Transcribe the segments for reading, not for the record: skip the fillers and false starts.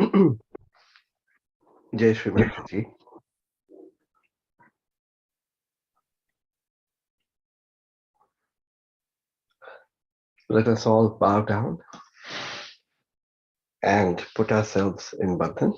Jai Shri Mataji. Let us all bow down and put ourselves in Bandhan.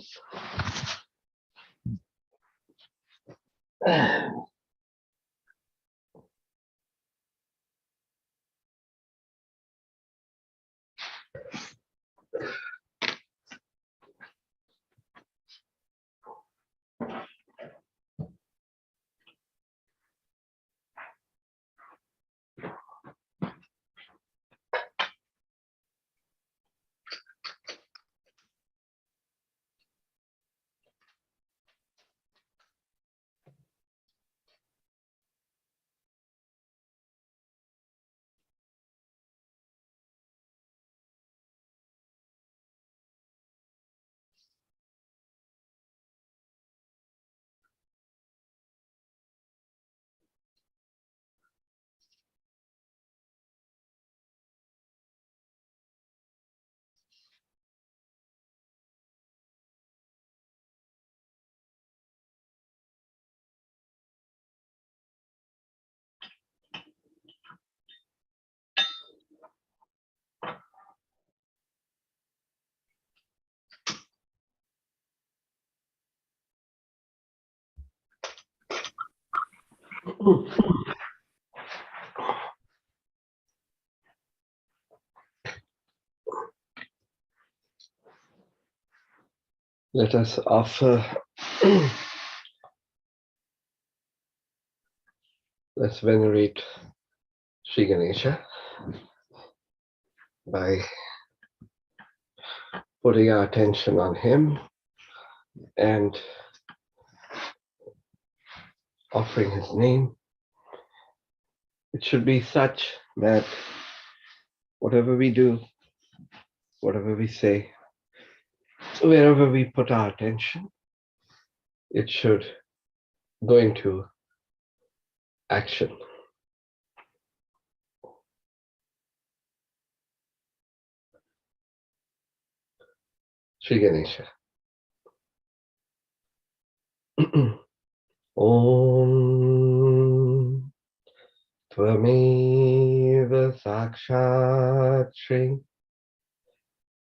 Let us offer, let's venerate Sri Ganesha by putting our attention on him and offering his name. It should be such that whatever we do, whatever we say, wherever we put our attention, it should go into action. Sri Ganesha. Om Tvameva Sakshat Shri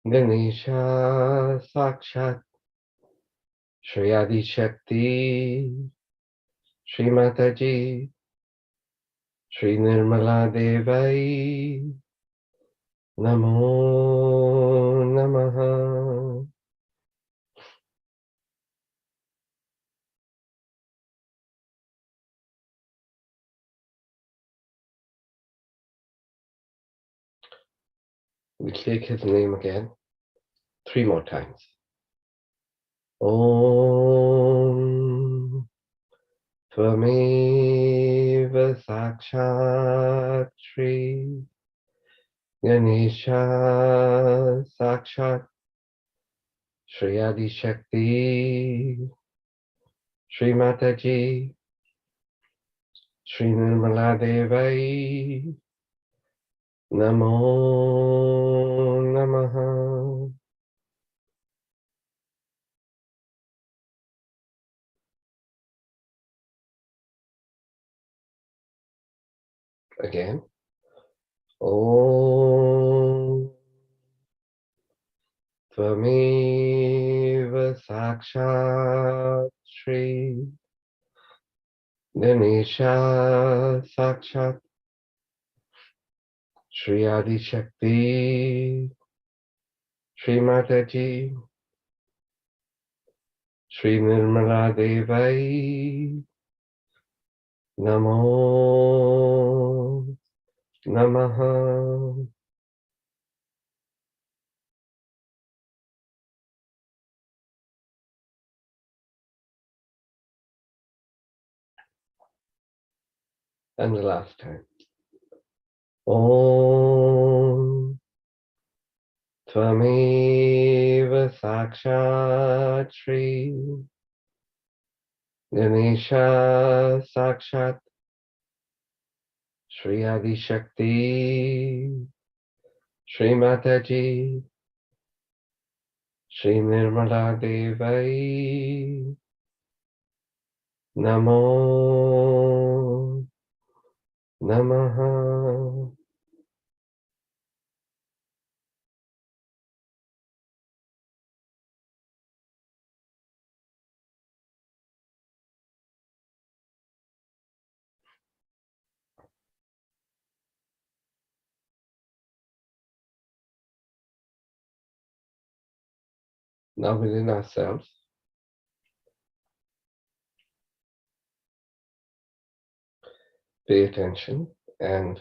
Ganesha Sakshat Shri Adi Shakti Shri Mataji Shri Nirmala Devai Namo Namaha. We take his name again 3 more times. Om Tvameva Sakshat Shri Ganesha Sakshat Shri Adi Shakti Shri Mataji Shri Nirmala Devai Namo Namaha. Again. Om Tvameva Sakshat Shri Ganesha Sakshat Shri Adi Shakti Shri Mataji Shri Nirmala Devai Namo Namaha. And the last time. Om Tvameva Sakshat Shri Ganesha Sakshat Shri Adi Shakti Shri Mataji Shri Nirmala Devai Namo Namaha. Now within ourselves, pay attention and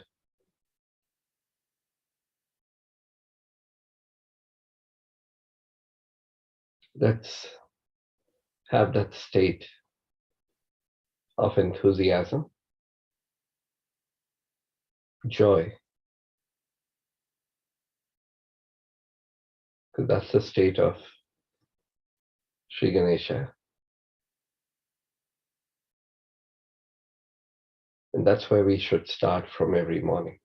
let's have that state of enthusiasm, joy, because that's the state of Sri Ganesha. And that's where we should start from every morning.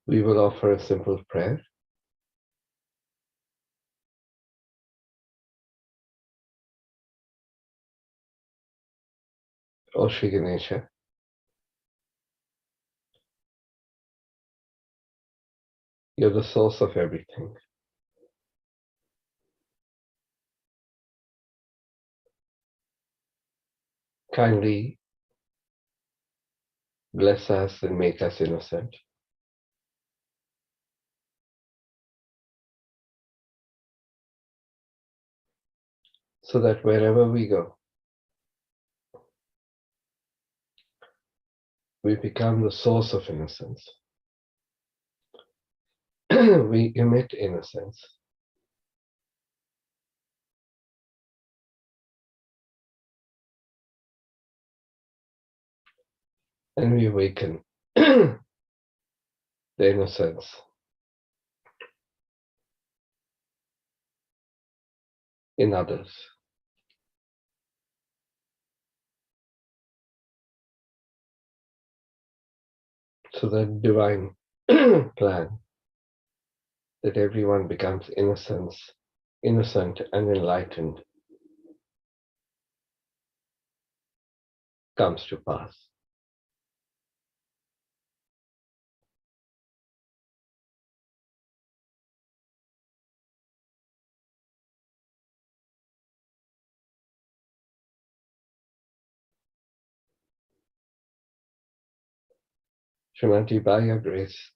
We will offer a simple prayer. O Sri Ganesha, you're the source of everything. Kindly bless us and make us innocent. So that wherever we go, we become the source of innocence. We emit innocence. And we awaken the innocence in others. So that divine plan that everyone becomes innocent and enlightened comes to pass. Shrimanti, by your grace,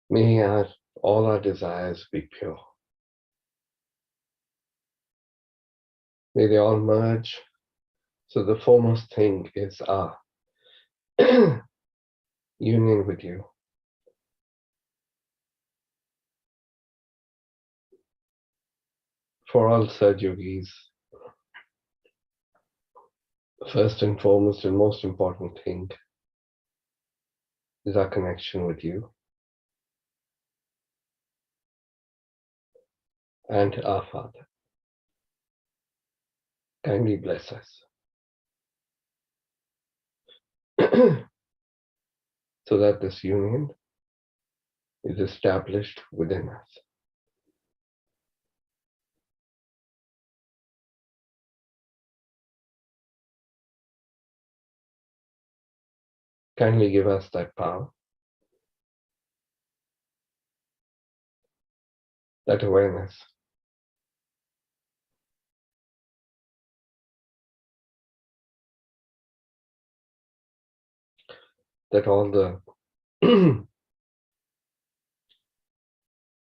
may all our desires be pure. May they all merge. So the foremost thing is our union with you. For all Satyogis, first and foremost and most important thing is our connection with you and our Father. Kindly bless us. So that this union is established within us. Kindly give us that power, that awareness, that all the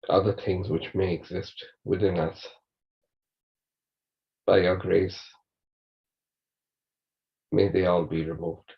other things which may exist within us, by your grace, may they all be removed.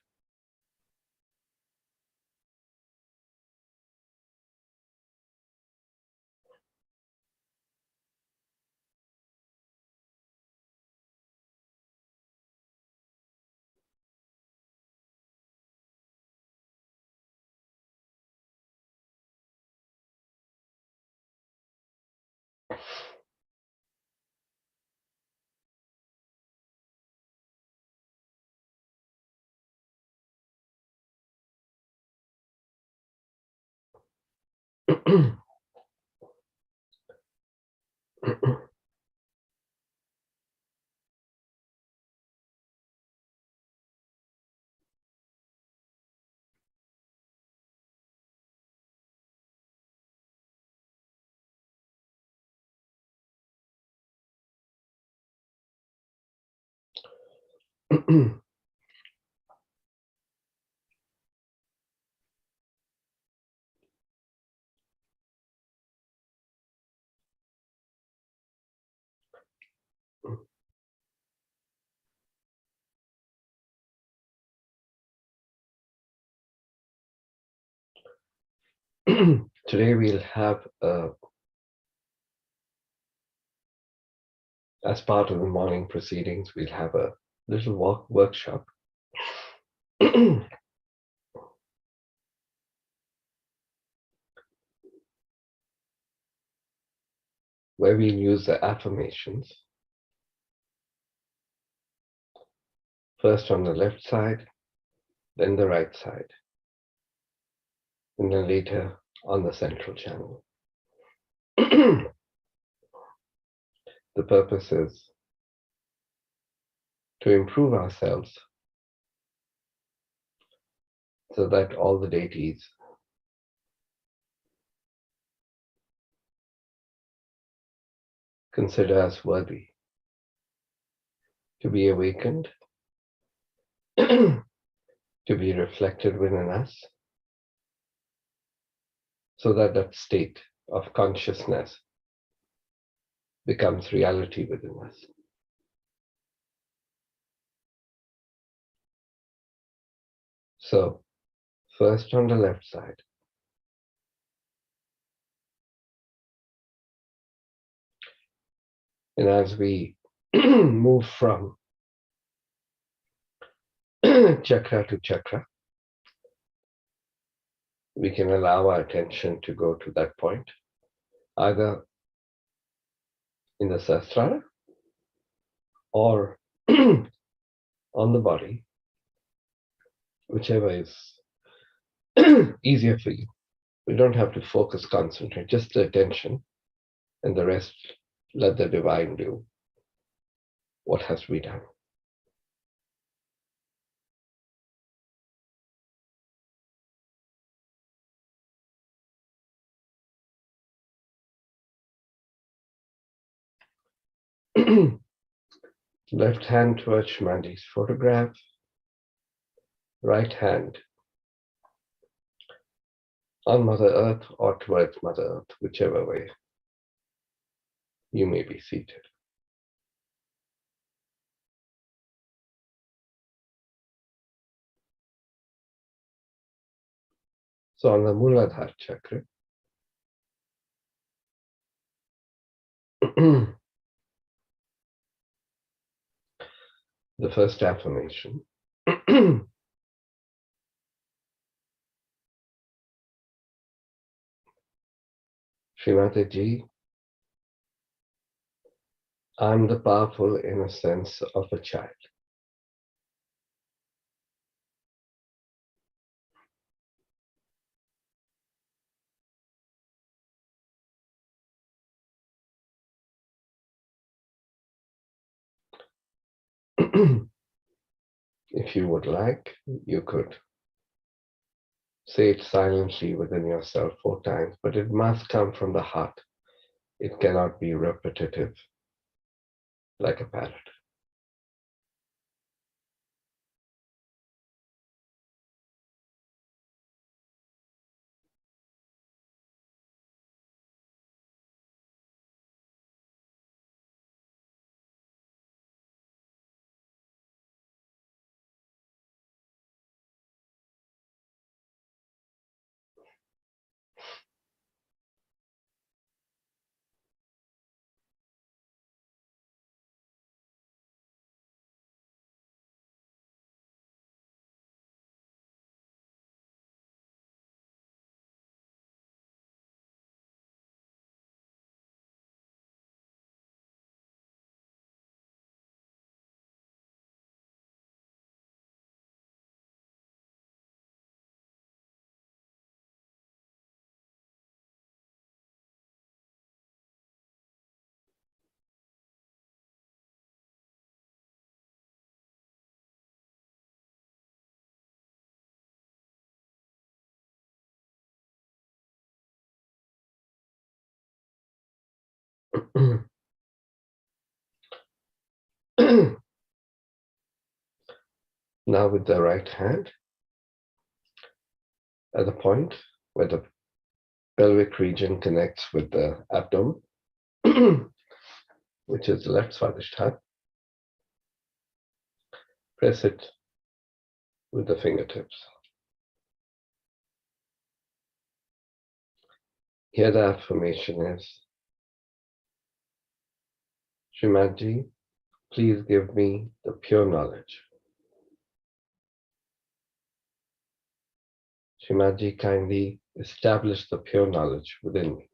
Today we'll have, as part of the morning proceedings, we'll have a little workshop where we'll use the affirmations, first on the left side, then the right side, and then later on the central channel. The purpose is to improve ourselves so that all the deities consider us worthy to be awakened, to be reflected within us, so that that state of consciousness becomes reality within us. So, first on the left side, and as we move from chakra to chakra, we can allow our attention to go to that point, either in the sahasrara or on the body, whichever is easier for you. We don't have to focus, concentrate, just the attention, and the rest, let the divine do what has to be done. Left hand towards Shmandi's photograph, right hand on Mother Earth or towards Mother Earth, whichever way you may be seated. So on the Muladhara chakra, the first affirmation, Srimati Ji, I'm the powerful innocence of a child. If you would like, you could say it silently within yourself 4 times, but it must come from the heart. It cannot be repetitive like a parrot. Now with the right hand, at the point where the pelvic region connects with the abdomen, which is the left Svadhisthana, press it with the fingertips. Here the affirmation is, Shrimadji, please give me the pure knowledge. Shrimadji, kindly establish the pure knowledge within me.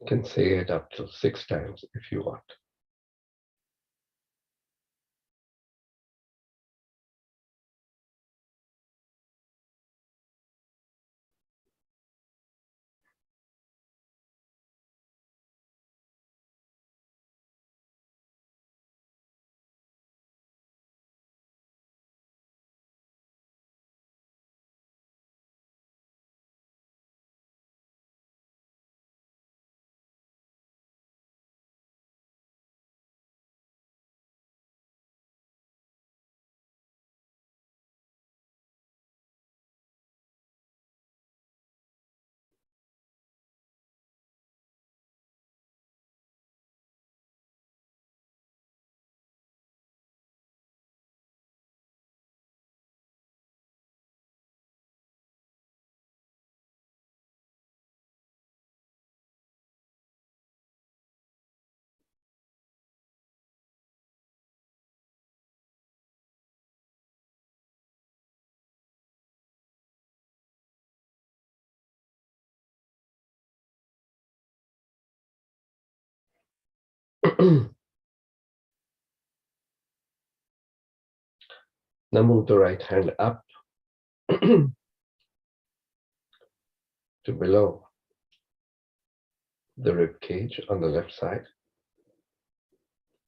You can say it up to 6 times if you want. Now move the right hand up to below the rib cage on the left side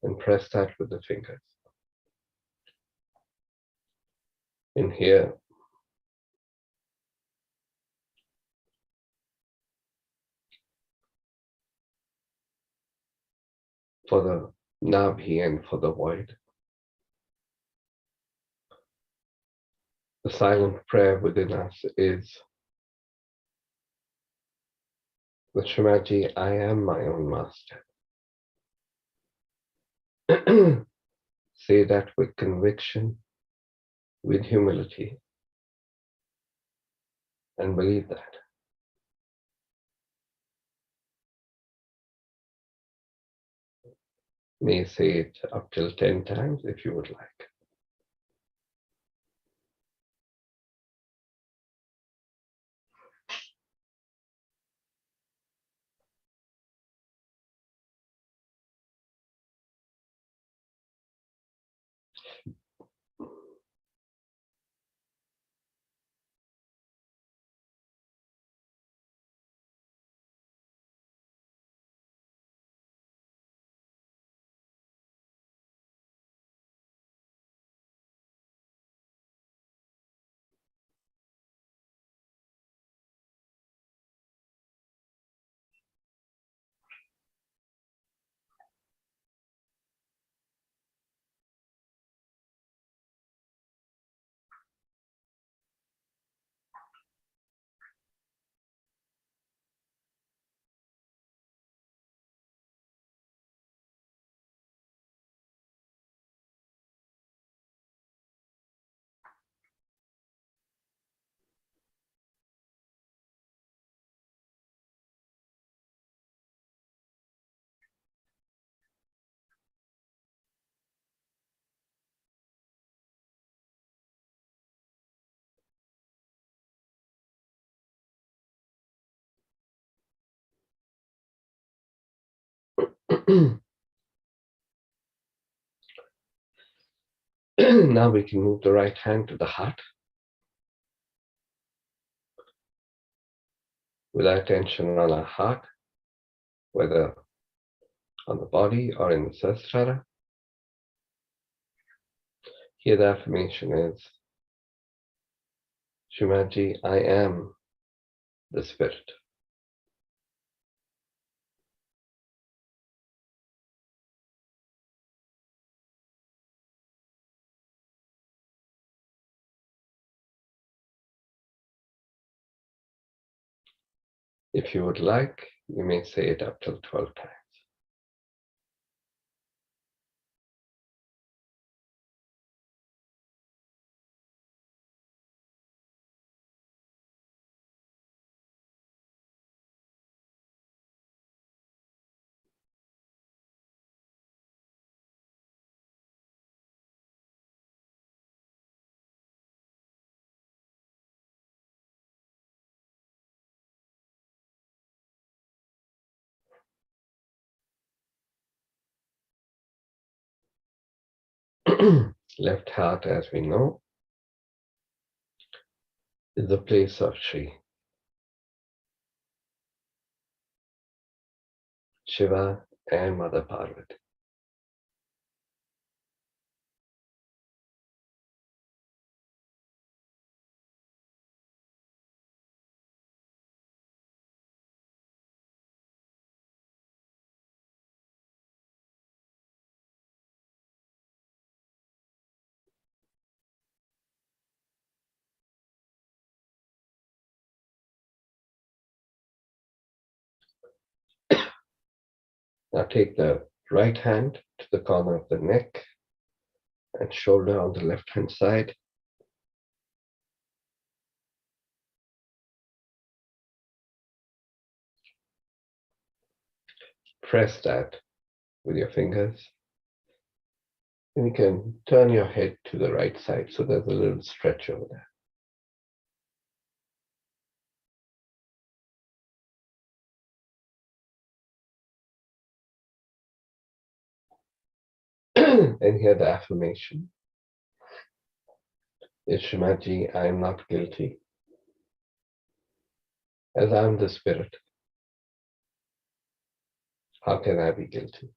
and press that with the fingers. In here, for the nabhi and for the void, the silent prayer within us is, the Shrimadji, I am my own master. Say that with conviction, with humility, and believe that. May say it up till 10 times if you would like. Now we can move the right hand to the heart without tension on our heart, whether on the body or in the Sahasrara. Here the affirmation is, Shrimadji, I am the spirit. If you would like, you may say it up till 12 times. Left heart, as we know, is the place of Shri, Shiva, and Mother Parvati. Now take the right hand to the corner of the neck and shoulder on the left hand side. Press that with your fingers. And you can turn your head to the right side so there's a little stretch over there. And here the affirmation is, Shrimadji, I am not guilty, as I am the spirit. How can I be guilty?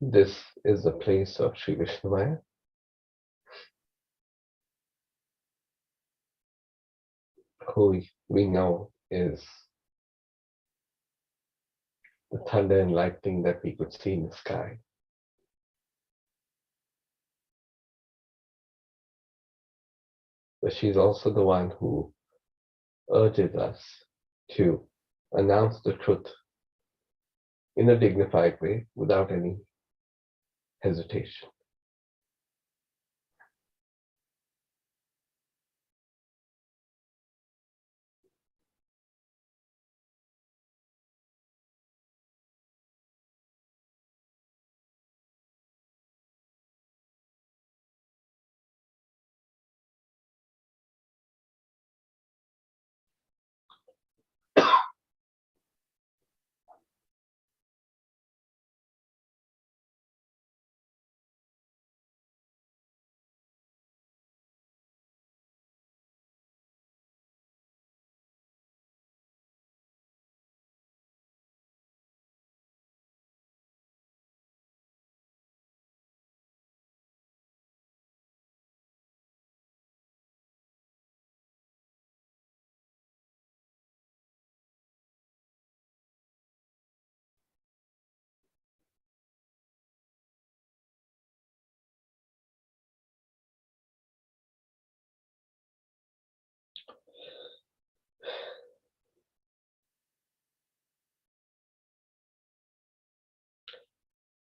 This is the place of Sri Vishnumaya, who we know is the thunder and lightning that we could see in the sky. But she's also the one who urges us to announce the truth in a dignified way without any hesitation.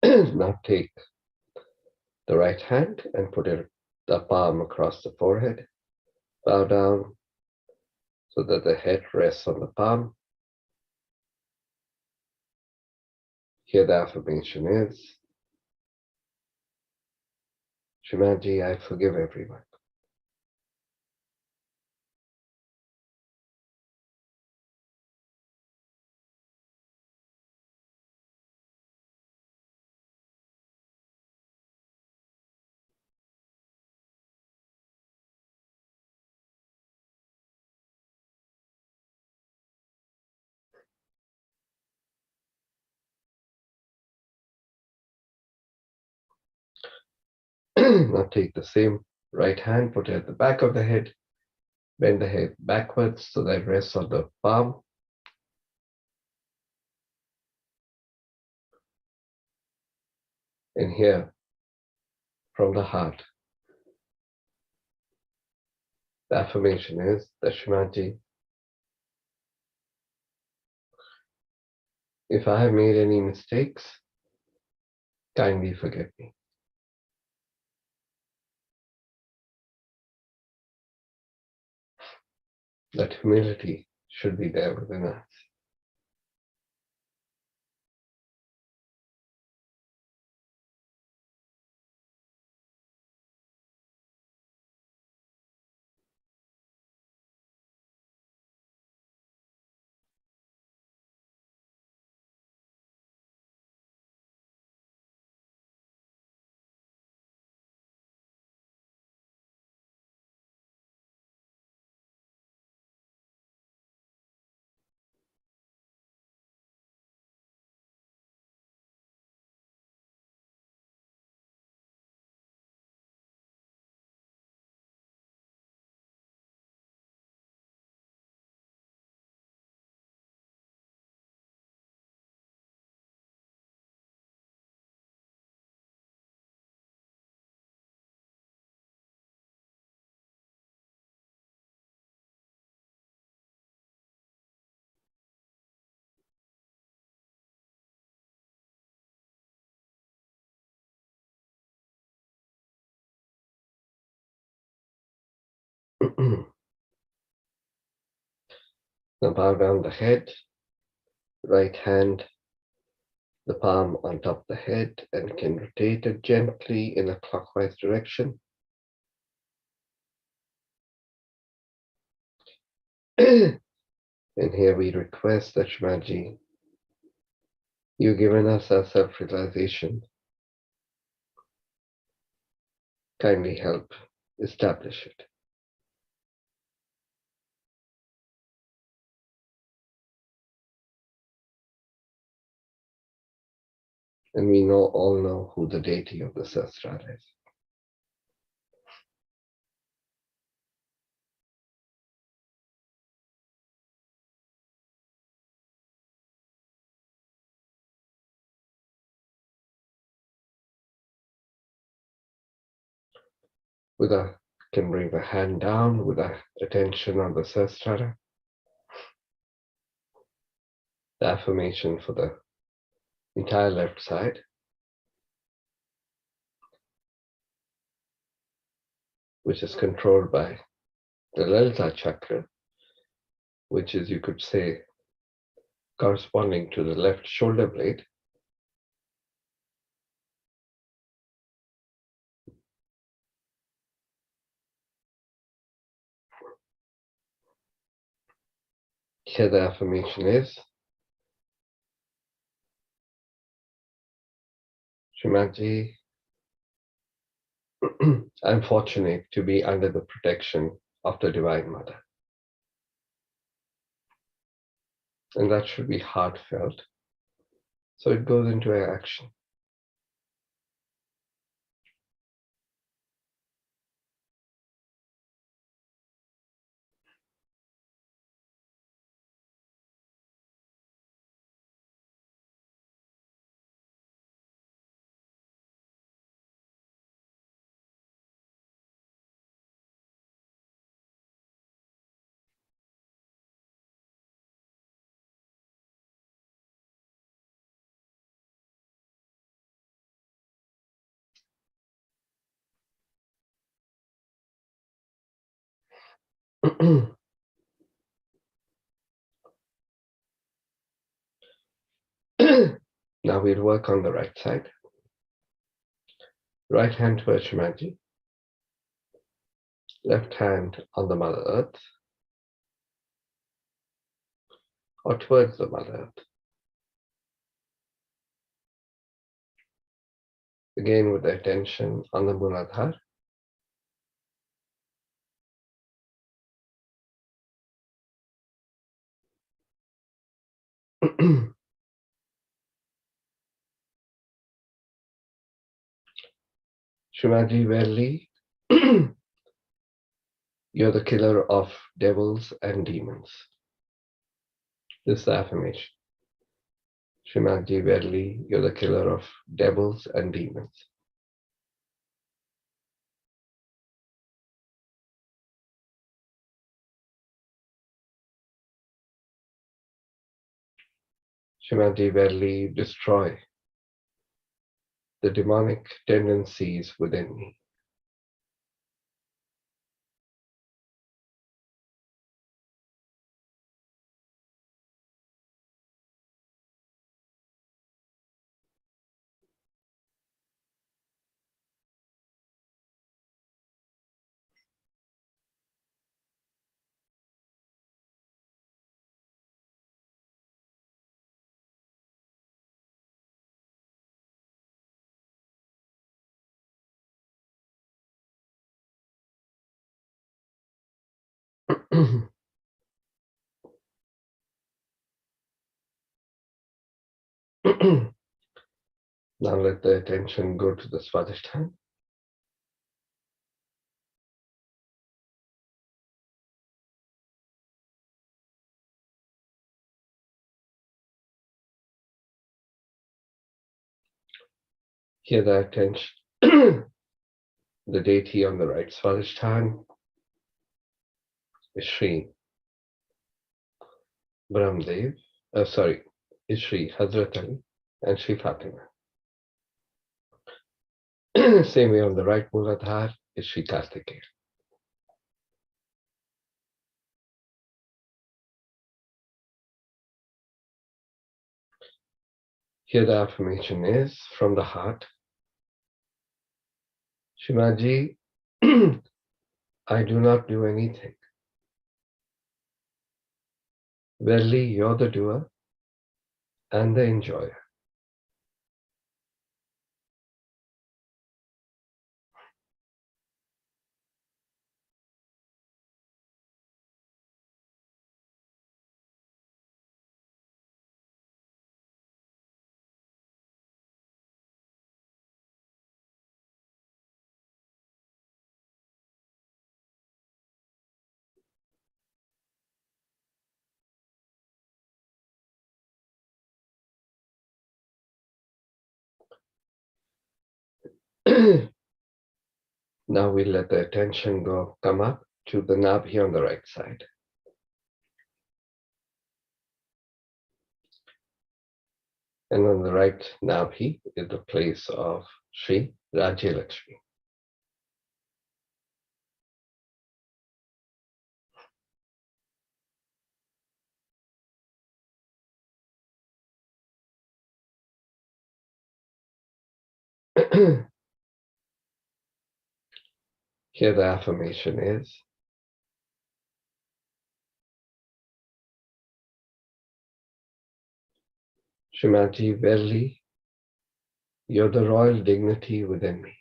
Now take the right hand and put the palm across the forehead. Bow down so that the head rests on the palm. Here the affirmation is, Shrimadji, I forgive everyone. Now take the same right hand, put it at the back of the head, bend the head backwards so that it rests on the palm. And here, from the heart, the affirmation is, Dakshimaji, if I have made any mistakes, kindly forgive me. That humility should be there within us. Now bow down the head, right hand, the palm on top of the head, and can rotate it gently in a clockwise direction. And here we request that Shmaji, you've given us our self-realization. Kindly help establish it. And we all know who the deity of the Sahasrara is. With our, can bring the hand down with our attention on the Sahasrara. The affirmation for the entire left side, which is controlled by the Lalita chakra, which is, you could say, corresponding to the left shoulder blade. Here the affirmation is, Shrimadji, I'm fortunate to be under the protection of the Divine Mother. And that should be heartfelt. So it goes into action. Now we'll work on the right side. Right hand towards Shrimadji. Left hand on the Mother Earth. Or towards the Mother Earth. Again with the attention on the Muladhara. Shimaji Verli, you're the killer of devils and demons. This is the affirmation. Shimaji Verli, you're the killer of devils and demons. Shimaji Verli, destroy the demonic tendencies within me. Now let the attention go to the Swadhisthana. Here the attention, the deity on the right Swadhisthana is Sri Brahmdev, is Sri Hazrat Ali and Sri Fatima. Same way on the right Muladhar is Sri Kartikeya. Here the affirmation is from the heart. Shimaji, I do not do anything. Verily, you're the doer and the enjoyer. Now we let the attention come up to the Nabhi on the right side. And on the right Nabhi is the place of Sri Rajya Lakshmi. Here the affirmation is, Shimaji, verily, you're the royal dignity within me.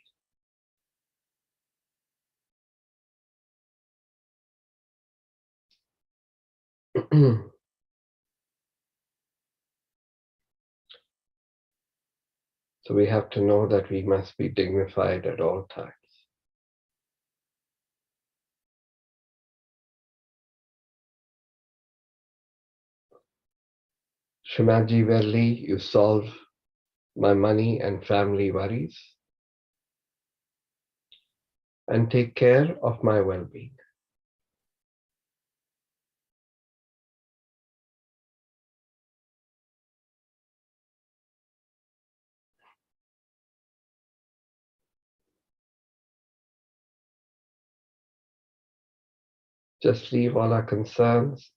So we have to know that we must be dignified at all times. Shimaji, verily, you solve my money and family worries and take care of my well-being. Just leave all our concerns,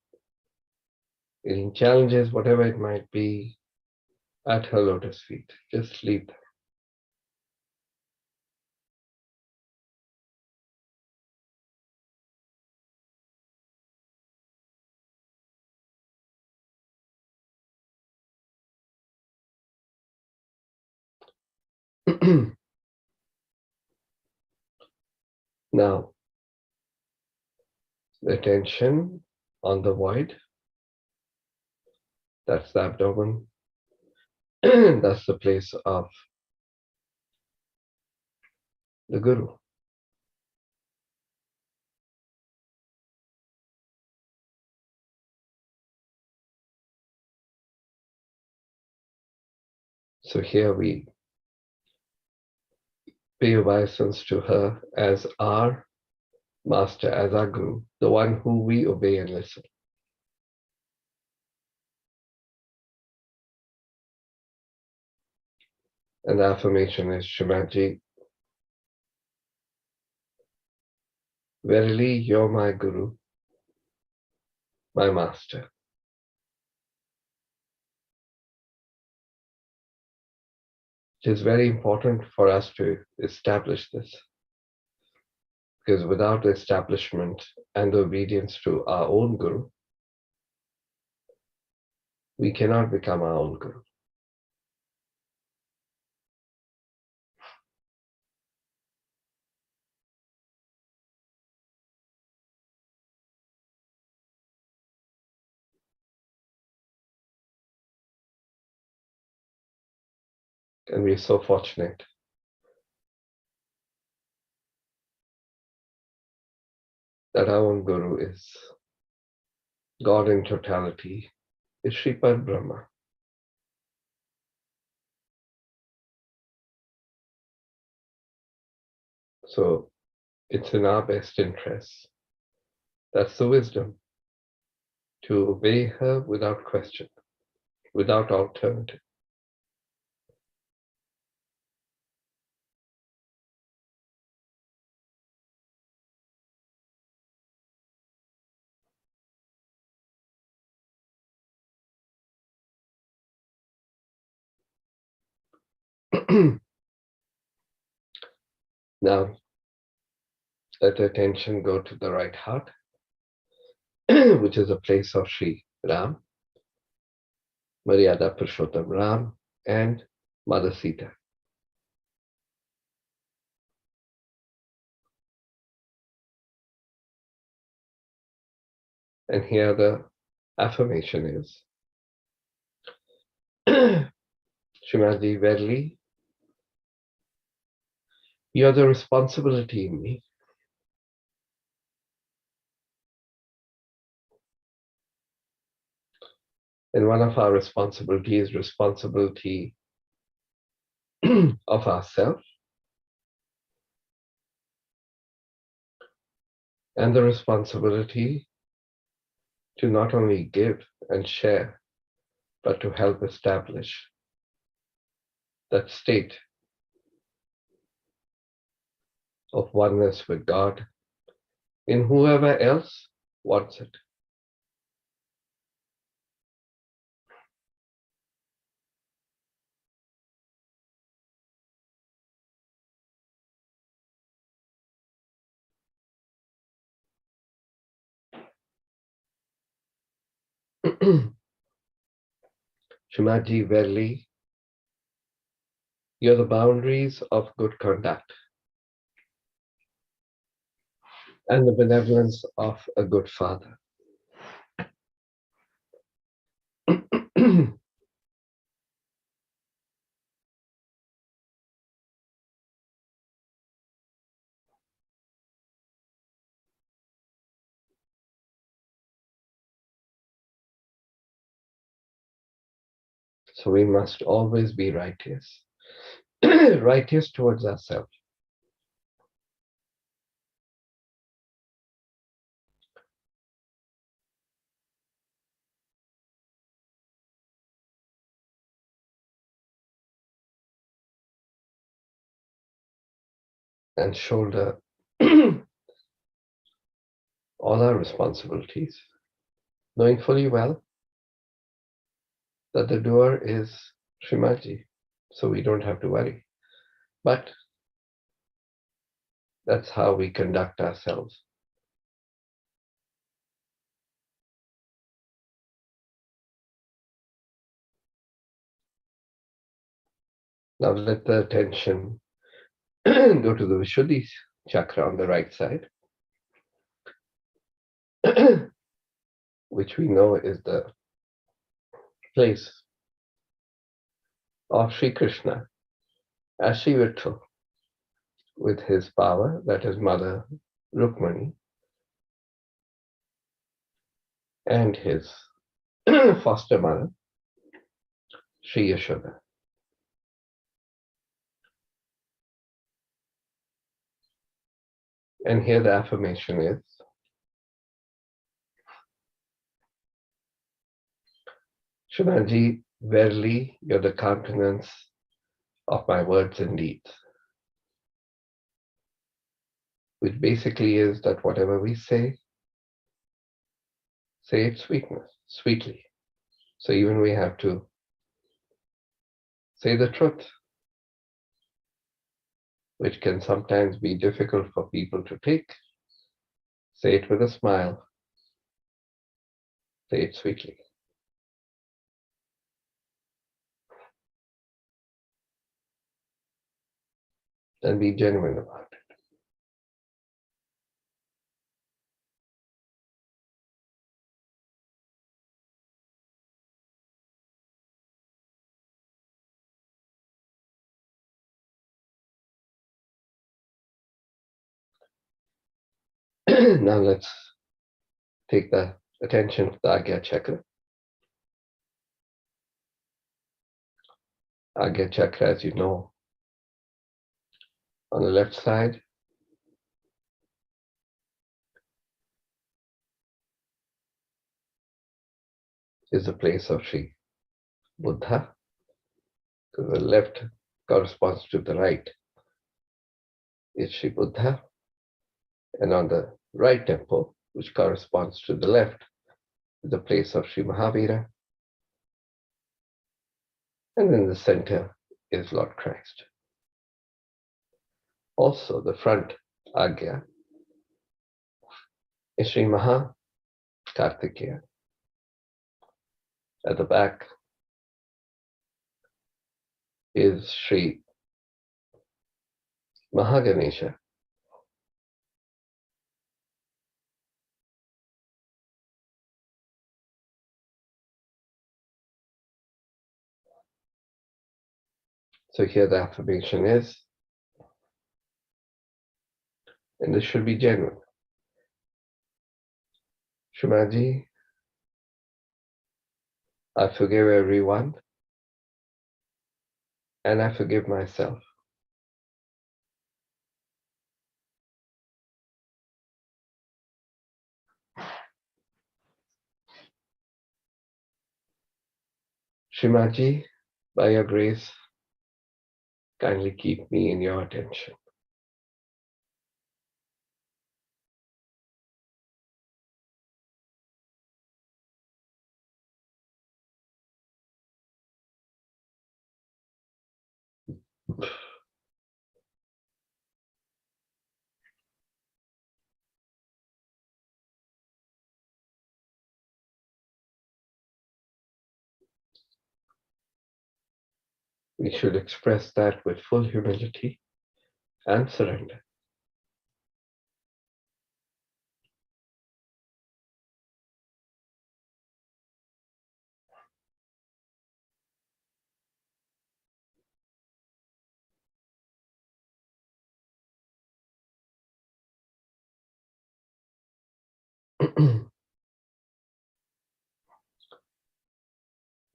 any challenges, whatever it might be, at her lotus feet. Just leave them. Now, the attention on the void, that's the abdomen. That's the place of the Guru. So here we pay obeisance to her as our master, as our Guru, the one who we obey and listen. And the affirmation is, Shrimadji, verily you're my Guru, my master. It is very important for us to establish this, because without the establishment and the obedience to our own Guru, we cannot become our own Guru. And we are so fortunate that our own Guru is God in totality, is Shripad Brahma. So it's in our best interest. That's the wisdom, to obey her without question, without alternative. Now, let the attention go to the right heart, which is a place of Sri Ram, Maryada Purushottam Ram, and Mother Sita. And here the affirmation is, Shrimadji, verily, you are the responsibility in me. And one of our responsibilities is responsibility of ourselves and the responsibility to not only give and share, but to help establish that state of oneness with God in whoever else wants it. Shrimadji, verily, you're the boundaries of good conduct and the benevolence of a good father. So we must always be righteous, righteous towards ourselves. And shoulder all our responsibilities, knowing fully well that the doer is Shrimadji, so we don't have to worry. But that's how we conduct ourselves. Now let the attention go to the Vishuddhi chakra on the right side, which we know is the place of Sri Krishna as Sri Vitthal. with his power, that is Mother Rukmani, and his foster mother, Sri Yashoda. And here the affirmation is, Shrimanji, verily you're the countenance of my words and deeds. Which basically is that whatever we say it sweetly. So even we have to say the truth, which can sometimes be difficult for people to take. Say it with a smile. Say it sweetly. And be genuine about it. Now let's take the attention to the Agya Chakra. Agya Chakra, as you know, on the left side is the place of Sri Buddha. So the left corresponds to the right is Sri Buddha. And on the right temple, which corresponds to the left, is the place of Sri Mahavira. And in the center is Lord Christ. Also, the front Agya is Sri Maha Kartikeya. At the back is Sri Mahaganesha. So here the affirmation is, and this should be genuine. Shrimanji, I forgive everyone and I forgive myself. Shrimanji, by your grace, kindly keep me in your attention. We should express that with full humility and surrender.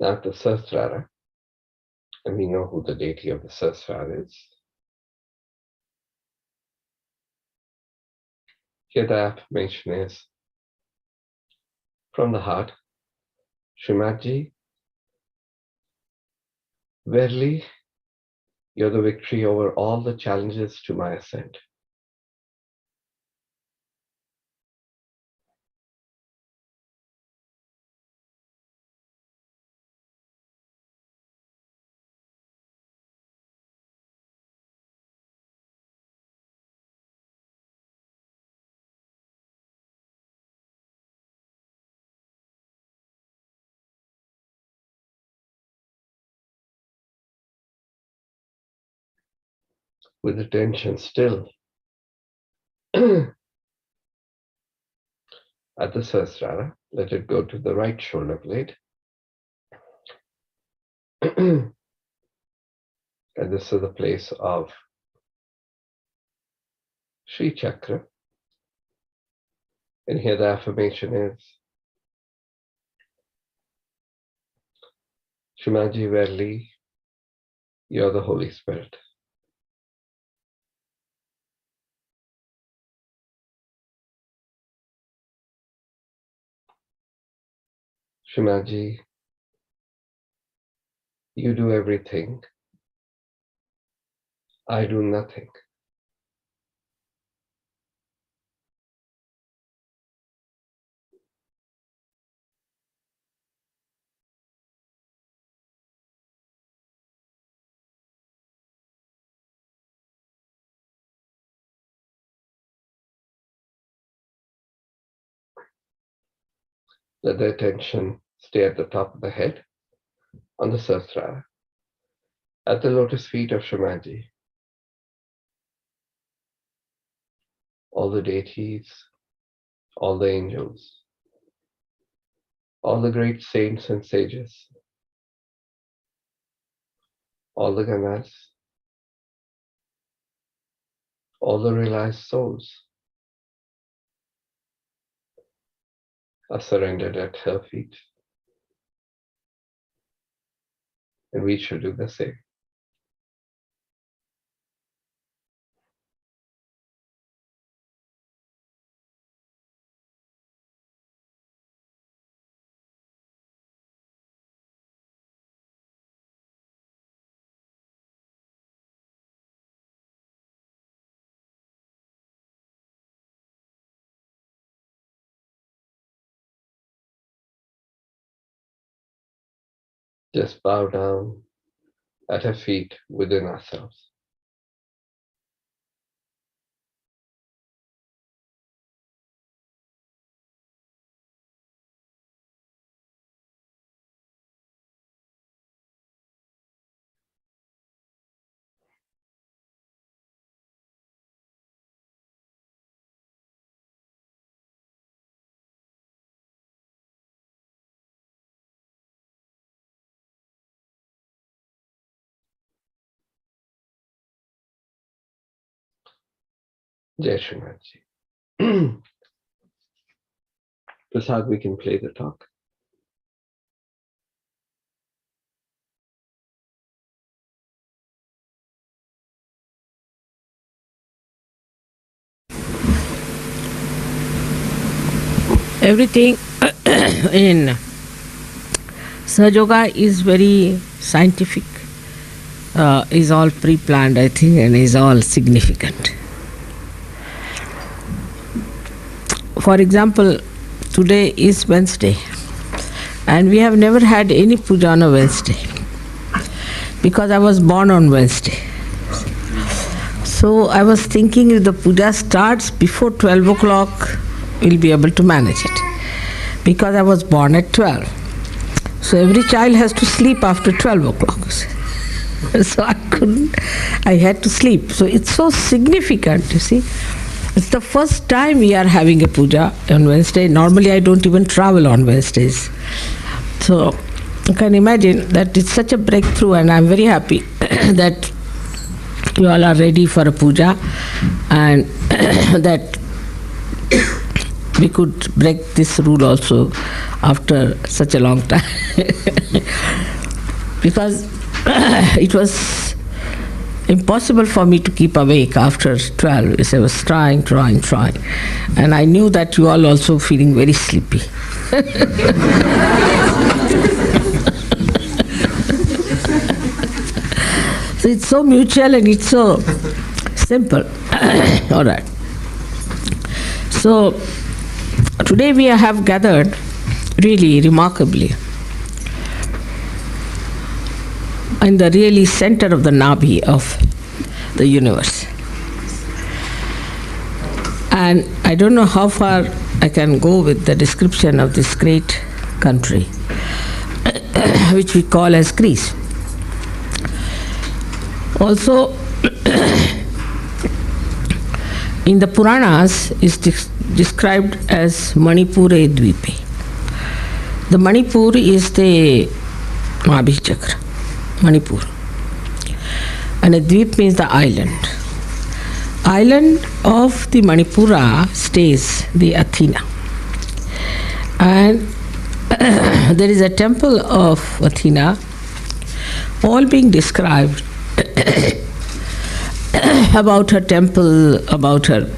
Now the Sahasrara, and we know who the deity of the Sahasrara is. Here the affirmation is, from the heart, Shrimadji, verily, you're the victory over all the challenges to my ascent. With attention still at the Sahasrara, let it go to the right shoulder blade. And this is the place of Sri Chakra. And here the affirmation is, Shimaji, verily, you are the Holy Spirit. Shimaji, you do everything. I do nothing. Let the attention stay at the top of the head, on the Sahasrara, at the lotus feet of Shimaji. All the deities, all the angels, all the great saints and sages, all the Ganas, all the realized souls are surrendered at her feet. And we should do the same. Just bow down at her feet within ourselves. Jai Shimaji. Prasad, we can play the talk. Everything in Sahaja Yoga is very scientific, is all pre-planned, I think, and is all significant. For example, today is Wednesday, and we have never had any puja on a Wednesday, because I was born on Wednesday. So I was thinking if the puja starts before 12 o'clock, we'll be able to manage it, because I was born at 12. So every child has to sleep after 12 o'clock. So I had to sleep. So it's so significant, you see. It's the first time we are having a puja on Wednesday. Normally I don't even travel on Wednesdays. So you can imagine that it's such a breakthrough, and I'm very happy that you all are ready for a puja, and that we could break this rule also after such a long time. Because it was impossible for me to keep awake after 12. So I was trying. And I knew that you all also feeling very sleepy. So it's so mutual and it's so simple. All right. So today we have gathered really remarkably in the really center of the Nabhi of the universe. And I don't know how far I can go with the description of this great country, which we call as Greece. Also, in the Puranas is described as Manipure Dvipe. The Manipur is the Nabhi Chakra, Manipur. And a Dvip means the island. island of the Manipura stays the Athena. And there is a temple of Athena, all being described about her temple, about her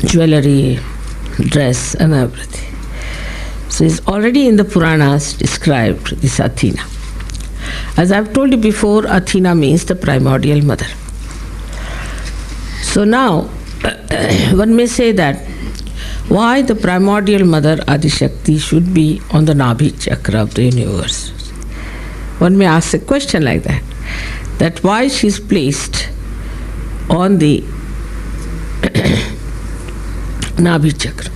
jewelry, dress, and everything. So it's already in the Puranas described, this Athena. As I've told you before, Athena means the primordial mother. So now, one may say that why the primordial mother Adishakti should be on the Nabhi chakra of the universe. One may ask a question like that why she is placed on the Nabhi chakra.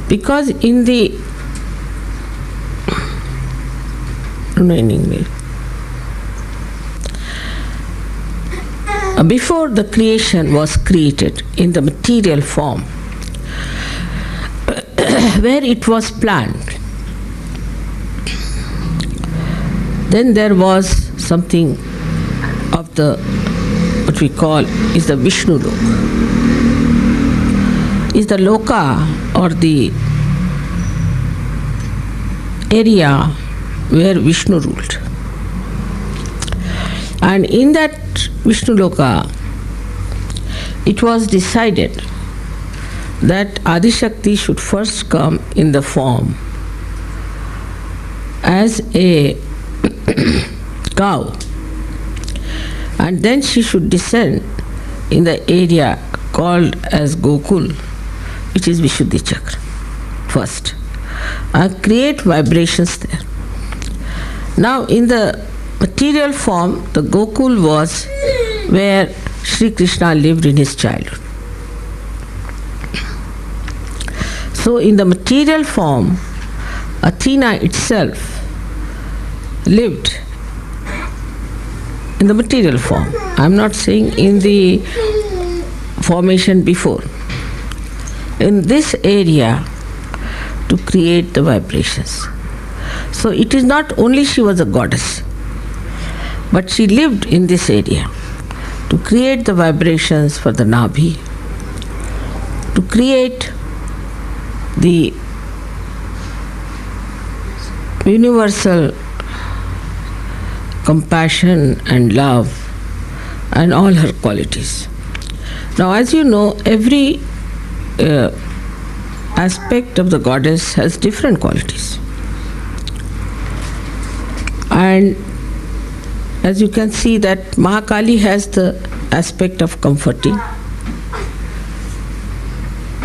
Because in the before the creation was created in the material form, where it was planned, then there was something of the, what we call is the Vishnu Loka. Is the Loka or the area where Vishnu ruled. And in that Vishnu Loka, it was decided that Adishakti should first come in the form as a cow, and then she should descend in the area called as Gokul, which is Vishuddhi Chakra, first, and create vibrations there. Now, in the material form, the Gokul was where Sri Krishna lived in his childhood. So, in the material form, Athena itself lived in the material form. I am not saying in the formation before. In this area to create the vibrations. So it is not only she was a goddess, but she lived in this area to create the vibrations for the Nabhi, to create the universal compassion and love and all her qualities. Now, as you know, every aspect of the goddess has different qualities. And as you can see that Mahakali has the aspect of comforting,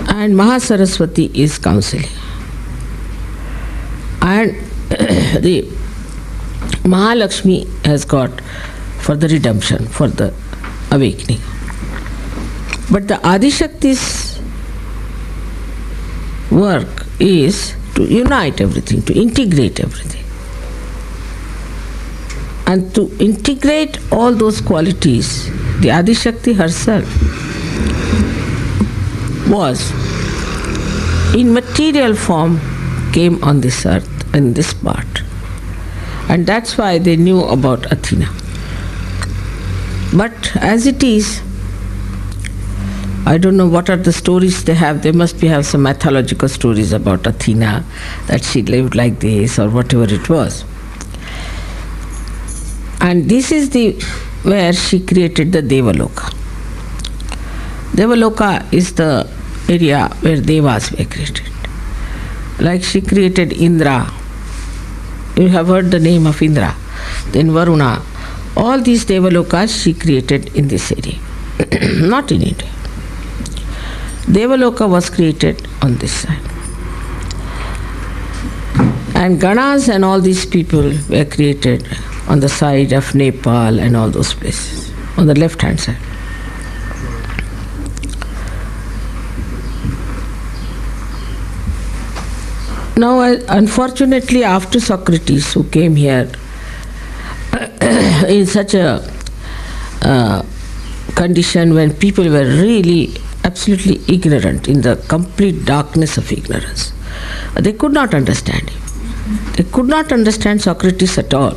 and Mahasaraswati is counseling, and the Mahalakshmi has got for the redemption, for the awakening. But the Adishakti's work is to unite everything, to integrate everything. And to integrate all those qualities, the Adishakti herself was in material form, came on this earth, in this part. And that's why they knew about Athena. But as it is, I don't know what are the stories they have. They must have some mythological stories about Athena, that she lived like this or whatever it was. And this is where she created the Devaloka. Devaloka is the area where Devas were created. Like she created Indra. You have heard the name of Indra. Then Varuna. All these Devalokas she created in this area. Not in India. Devaloka was created on this side. And Ganas and all these people were created on the side of Nepal and all those places, on the left hand side. Now, unfortunately, after Socrates, who came here in such a condition when people were really absolutely ignorant, in the complete darkness of ignorance, they could not understand him. They could not understand Socrates at all.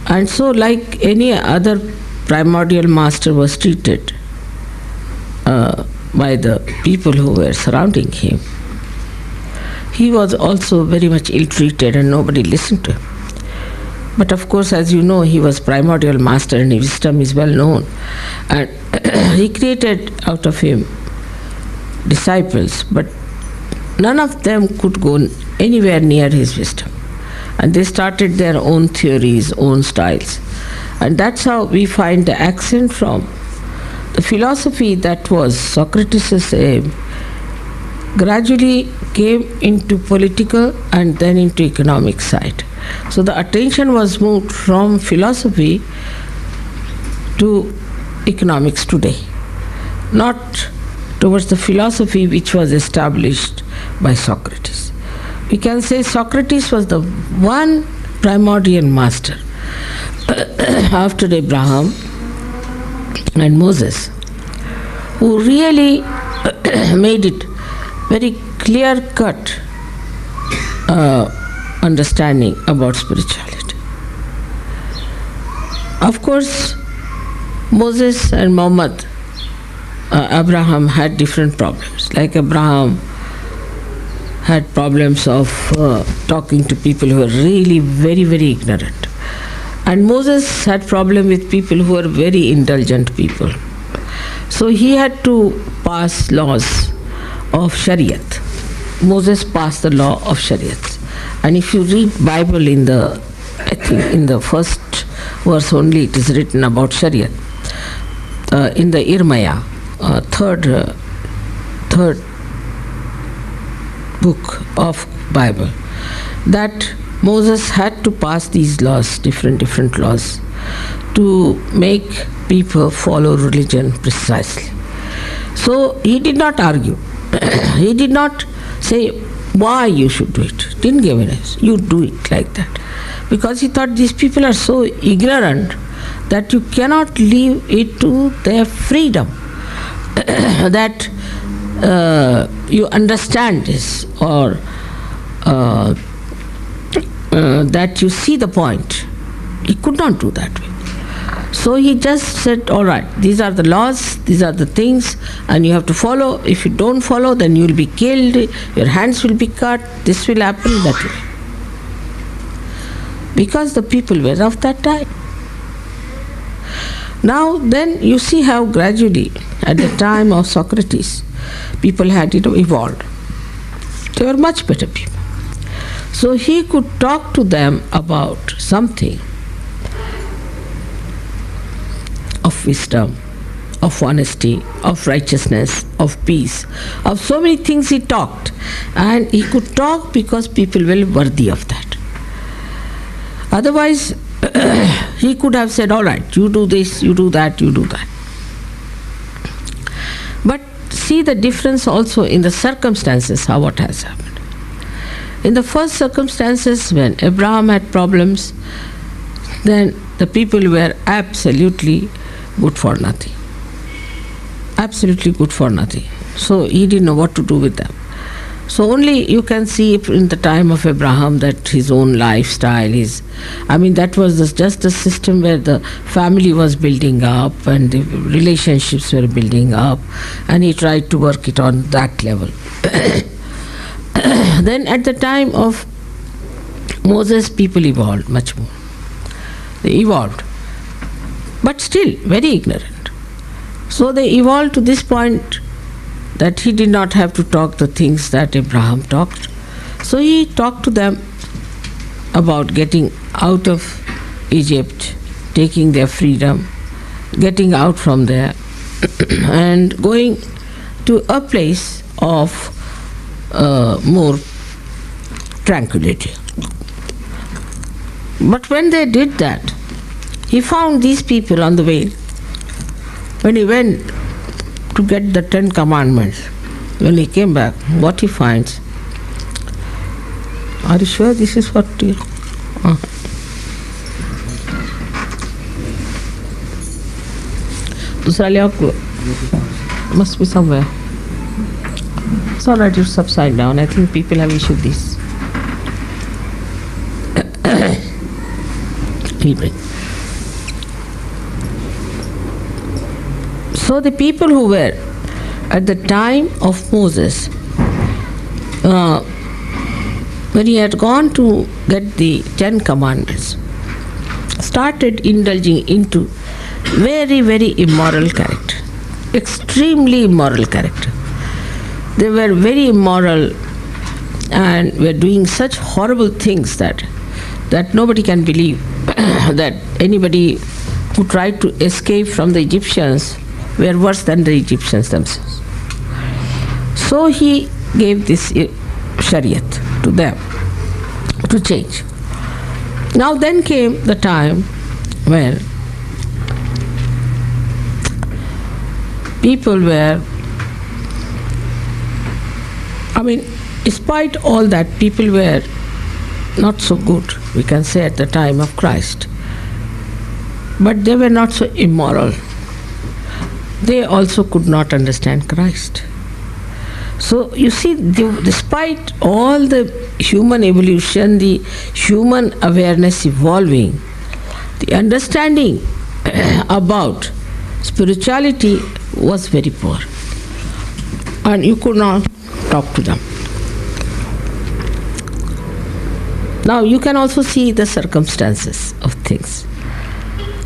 And so, like any other primordial master was treated by the people who were surrounding him, he was also very much ill-treated and nobody listened to him. But of course, as you know, he was primordial master and his wisdom is well known. And he created out of him disciples, but none of them could go anywhere near his wisdom. And they started their own theories, own styles. And that's how we find the accent from the philosophy that was Socrates' aim gradually came into political and then into economic side. So the attention was moved from philosophy to economics today, not towards the philosophy which was established by Socrates. We can say Socrates was the one primordial master after Abraham and Moses who really made it very clear-cut understanding about spirituality. Of course, Moses and Muhammad, Abraham had different problems. Like Abraham had problems of talking to people who were really very, very ignorant. And Moses had problem with people who were very indulgent people. So he had to pass laws of Shariat. Moses passed the law of Shariat. And if you read Bible in the, I think in the first verse only it is written about Shariat. In the Irmaya, third book of Bible, that Moses had to pass these laws, different laws, to make people follow religion precisely. So he did not argue. He did not say why you should do it. Didn't give an answer. You do it like that. Because he thought these people are so ignorant that you cannot leave it to their freedom. That you understand this or that you see the point. He could not do that way. So he just said, all right, these are the laws, these are the things, and you have to follow. If you don't follow, then you will be killed, your hands will be cut, this will happen, that will. Because the people were of that time. Now then you see how gradually, at the time of Socrates, people had evolved. They were much better people. So he could talk to them about something of wisdom, of honesty, of righteousness, of peace, of so many things he talked. And he could talk because people were worthy of that. Otherwise, he could have said, all right, you do this, you do that, you do that. But see the difference also in the circumstances, how what has happened. In the first circumstances, when Abraham had problems, then the people were absolutely good for nothing. Absolutely good for nothing. So he didn't know what to do with them. So only you can see in the time of Abraham that his own lifestyle is, that was just a system where the family was building up and the relationships were building up, and he tried to work it on that level. Then at the time of Moses, people evolved much more. They evolved, but still very ignorant. So they evolved to this point that he did not have to talk the things that Abraham talked. So he talked to them about getting out of Egypt, taking their freedom, getting out from there, and going to a place of more tranquility. But when they did that, he found these people on the way. When he went to get the 10 Commandments, when he came back, what he finds? Are you sure this is what you... दूसरा ले आओ, must be somewhere. It's all right, it's upside down. I think people have issued this. He'll bring. So the people who were at the time of Moses, when he had gone to get the 10 Commandments, started indulging into very, very immoral character, extremely immoral character. They were very immoral and were doing such horrible things that nobody can believe that anybody who tried to escape from the Egyptians were worse than the Egyptians themselves. So he gave this Shariat to them to change. Now then came the time when people were, despite all that, people were not so good, we can say, at the time of Christ. But they were not so immoral. They also could not understand Christ. So you see, despite all the human evolution, the human awareness evolving, the understanding about spirituality was very poor. And you could not talk to them. Now you can also see the circumstances of things.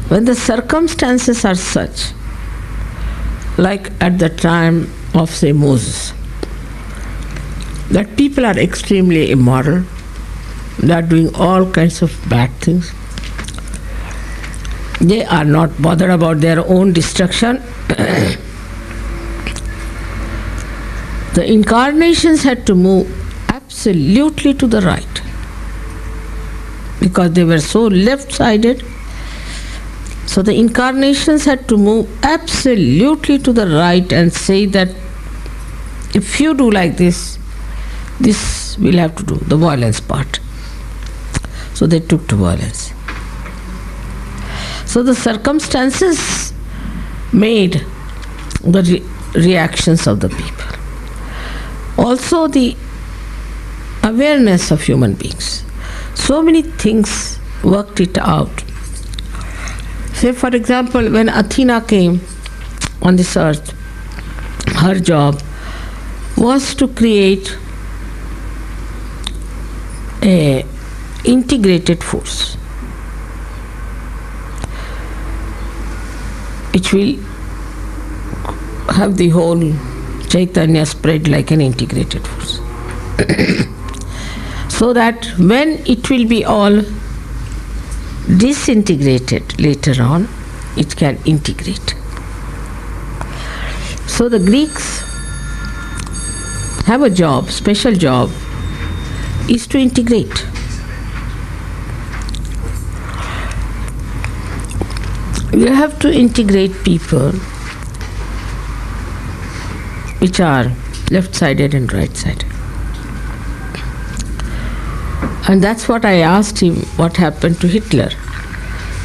When the circumstances are such, like at the time of, say, Moses, that people are extremely immoral, they are doing all kinds of bad things, they are not bothered about their own destruction. The incarnations had to move absolutely to the right because they were so left-sided. So the incarnations had to move absolutely to the right and say that if you do like this, this we'll have to do, the violence part. So they took to violence. So the circumstances made the reactions of the people. Also the awareness of human beings. So many things worked it out. Say, for example, when Athena came on this earth, her job was to create an integrated force which will have the whole Chaitanya spread like an integrated force. So that when it will be all disintegrated later on, it can integrate. So the Greeks have a job, special job, is to integrate. You have to integrate people which are left-sided and right-sided. And that's what I asked him, what happened to Hitler.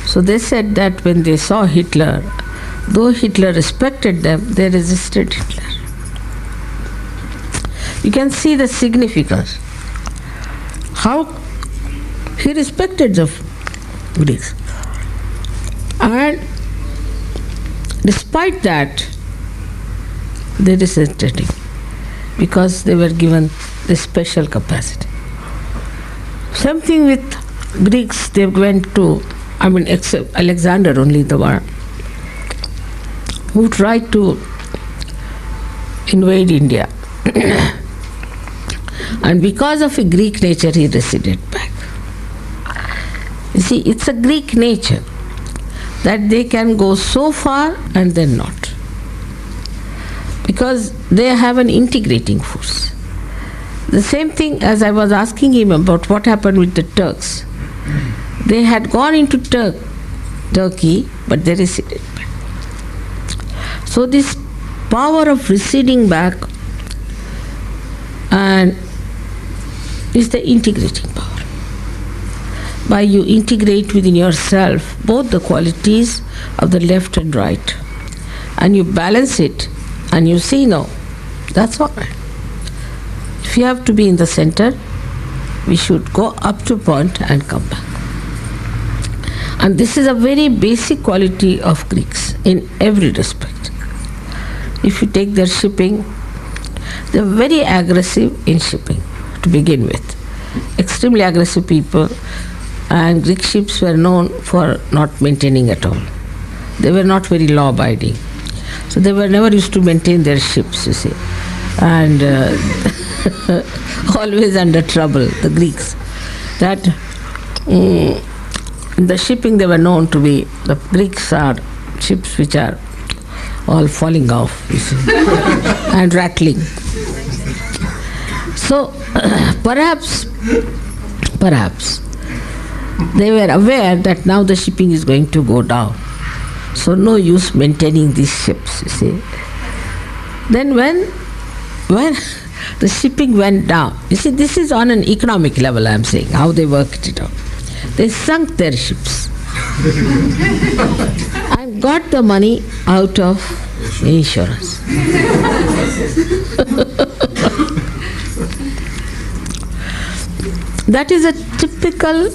So they said that when they saw Hitler, though Hitler respected them, they resisted Hitler. You can see the significance. How he respected the Greeks. And despite that, they resisted him because they were given this special capacity. Same thing with Greeks, they went to, except Alexander only the one who tried to invade India. And because of a Greek nature, he receded back. You see, it's a Greek nature that they can go so far and then not. Because they have an integrating force. The same thing as I was asking him about what happened with the Turks. They had gone into Turkey, but they receded back. So this power of receding back and is the integrating power. By you integrate within yourself both the qualities of the left and right, and you balance it, and you see, no, that's all right. If you have to be in the center, we should go up to a point and come back. And this is a very basic quality of Greeks in every respect. if you take their shipping, they're very aggressive in shipping to begin with. Extremely aggressive people, and Greek ships were known for not maintaining at all. They were not very law abiding. So they were never used to maintain their ships, you see. And always under trouble, the Greeks. That in the shipping they were known to be, the Greeks are ships which are all falling off, you see, and rattling. So perhaps they were aware that now the shipping is going to go down. So no use maintaining these ships, you see. Then when the shipping went down, you see, this is on an economic level, I am saying, how they worked it out. They sunk their ships and got the money out of insurance. That is a typical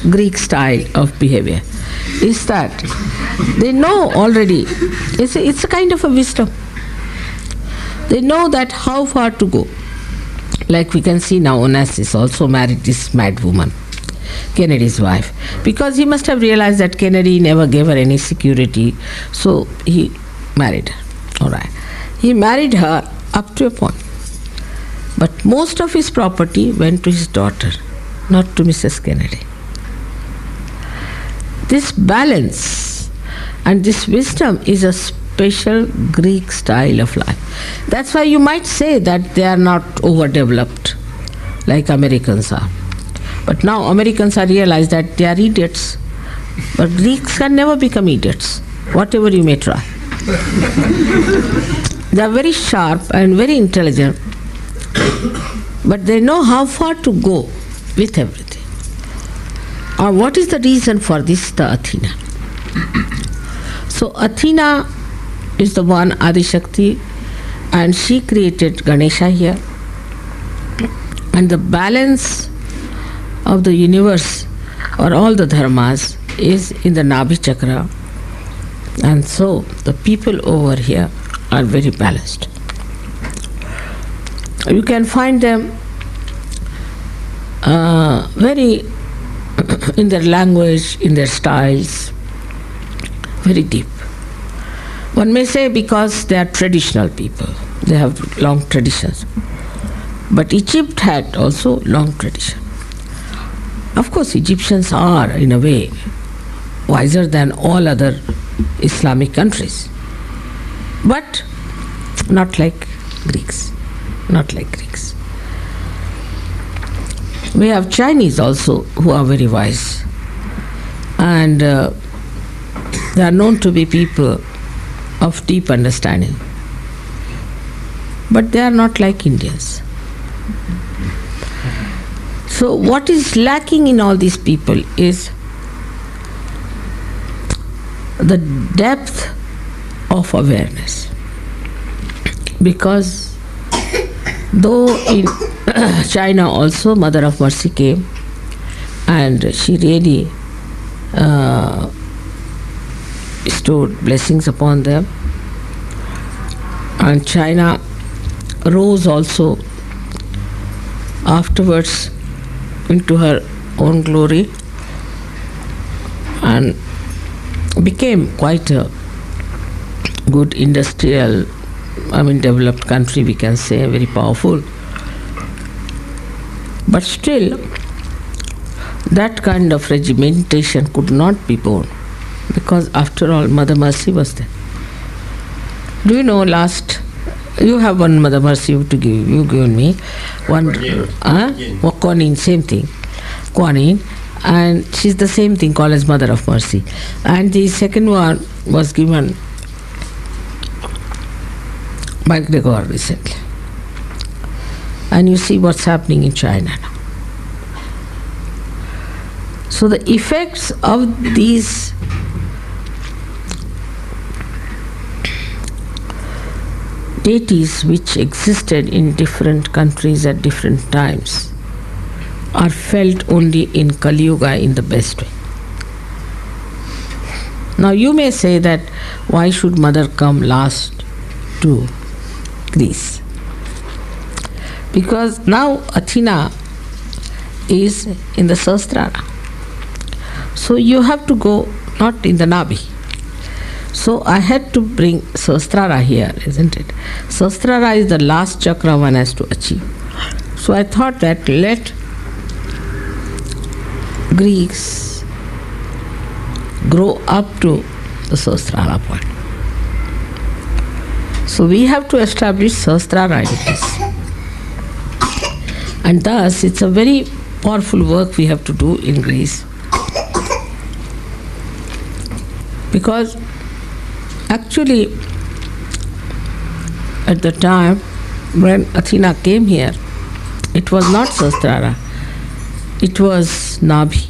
Greek style of behavior. Is that they know already, it's a kind of a wisdom. They know that how far to go. Like we can see now, Onassis also married this mad woman, Kennedy's wife, because he must have realized that Kennedy never gave her any security, so he married her. All right, he married her up to a point, but most of his property went to his daughter, not to Mrs. Kennedy. This balance and this wisdom is a special Greek style of life. That's why you might say that they are not overdeveloped like Americans are. But now Americans are realized that they are idiots. But Greeks can never become idiots, whatever you may try. They are very sharp and very intelligent, but they know how far to go with everything. What is the reason for this? The Athena. So Athena is the one Adishakti, and she created Ganesha here. And the balance of the universe or all the dharmas is in the Nabhi Chakra. And so the people over here are very balanced. You can find them very in their language, in their styles, very deep. One may say because they are traditional people, they have long traditions. But Egypt had also long tradition. Of course, Egyptians are, in a way, wiser than all other Islamic countries. But not like Greeks. Not like Greeks. We have Chinese also who are very wise. And they are known to be people of deep understanding. But they are not like Indians. So what is lacking in all these people is the depth of awareness. Because though in China also Mother of Mercy came, and she really bestowed blessings upon them, and China rose also afterwards into her own glory and became quite a good industrial, developed country, we can say, very powerful. But still, that kind of regimentation could not be borne, because after all, Mother Mercy was there. Do you know, you have one Mother Mercy to give, you given me one, Kuan Yin, same thing, Kuan Yin, and she's the same thing called as Mother of Mercy. And the second one was given by Gregor recently. And you see what's happening in China now. So the effects of these deities which existed in different countries at different times are felt only in Kali Yuga in the best way. Now you may say that why should mother come last to Greece? Because now Athena is in the Sahasrara. So you have to go not in the Nabi. So I had to bring Sahasrara here, isn't it? Sahasrara is the last chakra one has to achieve. So I thought that let Greeks grow up to the Sahasrara point. So we have to establish Sahasrara in Greece. And thus it's a very powerful work we have to do in Greece. Because actually at the time when Athena came here, it was not Sahasrara, it was Nabhi.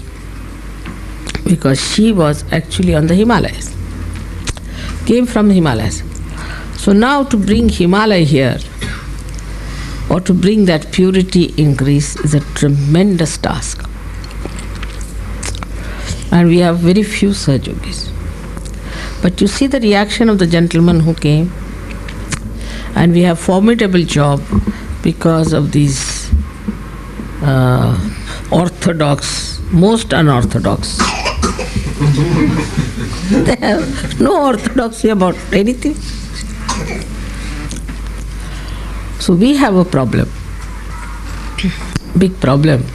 Because she was actually on the Himalayas, came from the Himalayas. So now to bring Himalaya here, or to bring that purity in Greece, is a tremendous task. And we have very few such yogis. But you see the reaction of the gentleman who came, and we have formidable job because of these orthodox, most unorthodox. They have no orthodoxy about anything. So we have a problem, big problem,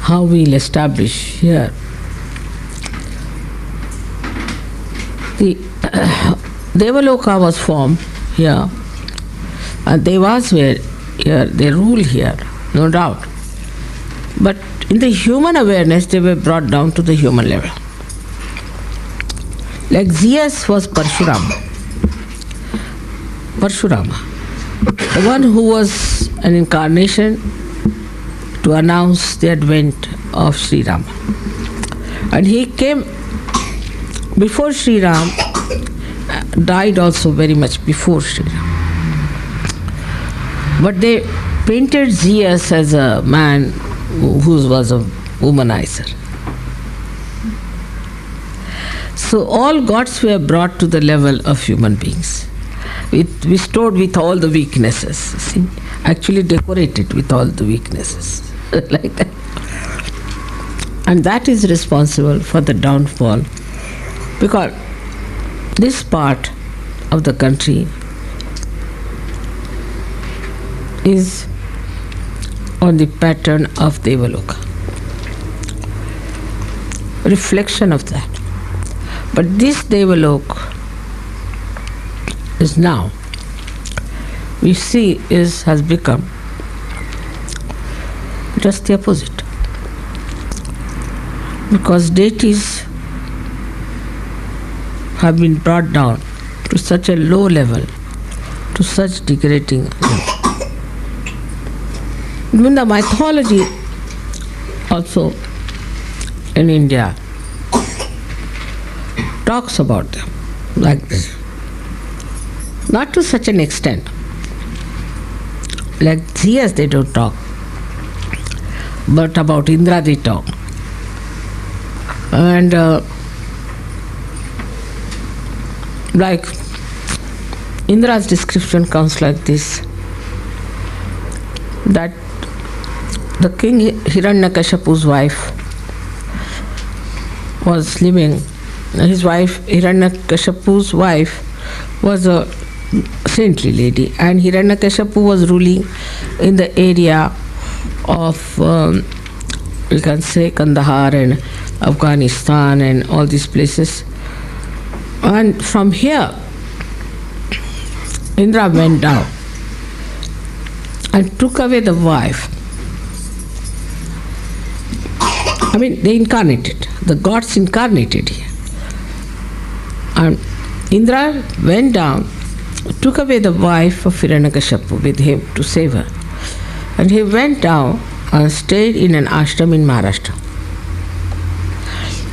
how we'll establish here. The Devaloka was formed here, and Devas were here, they rule here, no doubt. But in the human awareness, they were brought down to the human level. Like Zeus was Parshurama, the one who was an incarnation to announce the advent of Sri Rama. And he came before Sri Ram, died also very much before Sri Ram. But they painted Zeus as a man who was a womanizer. So all gods were brought to the level of human beings, restored with all the weaknesses, see? Actually decorated with all the weaknesses, like that. And that is responsible for the downfall, because this part of the country is on the pattern of Devaloka, reflection of that. But this Devaloka is now, we see, has become just the opposite. Because deities have been brought down to such a low level, to such degrading level. Even the mythology also in India talks about them like this. Not to such an extent. Like Zeus they don't talk, but about Indra they talk. And like Indra's description comes like this, that the king Hiranyakashipu's wife was living, his wife, Hiranyakashipu's wife, was a saintly lady, and Hiranyakashipu was ruling in the area of, we can say, Kandahar and Afghanistan and all these places. And from here, Indra went down and took away the wife. I mean, they incarnated, the gods incarnated here. And Indra went down, took away the wife of Hiranyakashipu with him to save her. And he went down and stayed in an ashram in Maharashtra,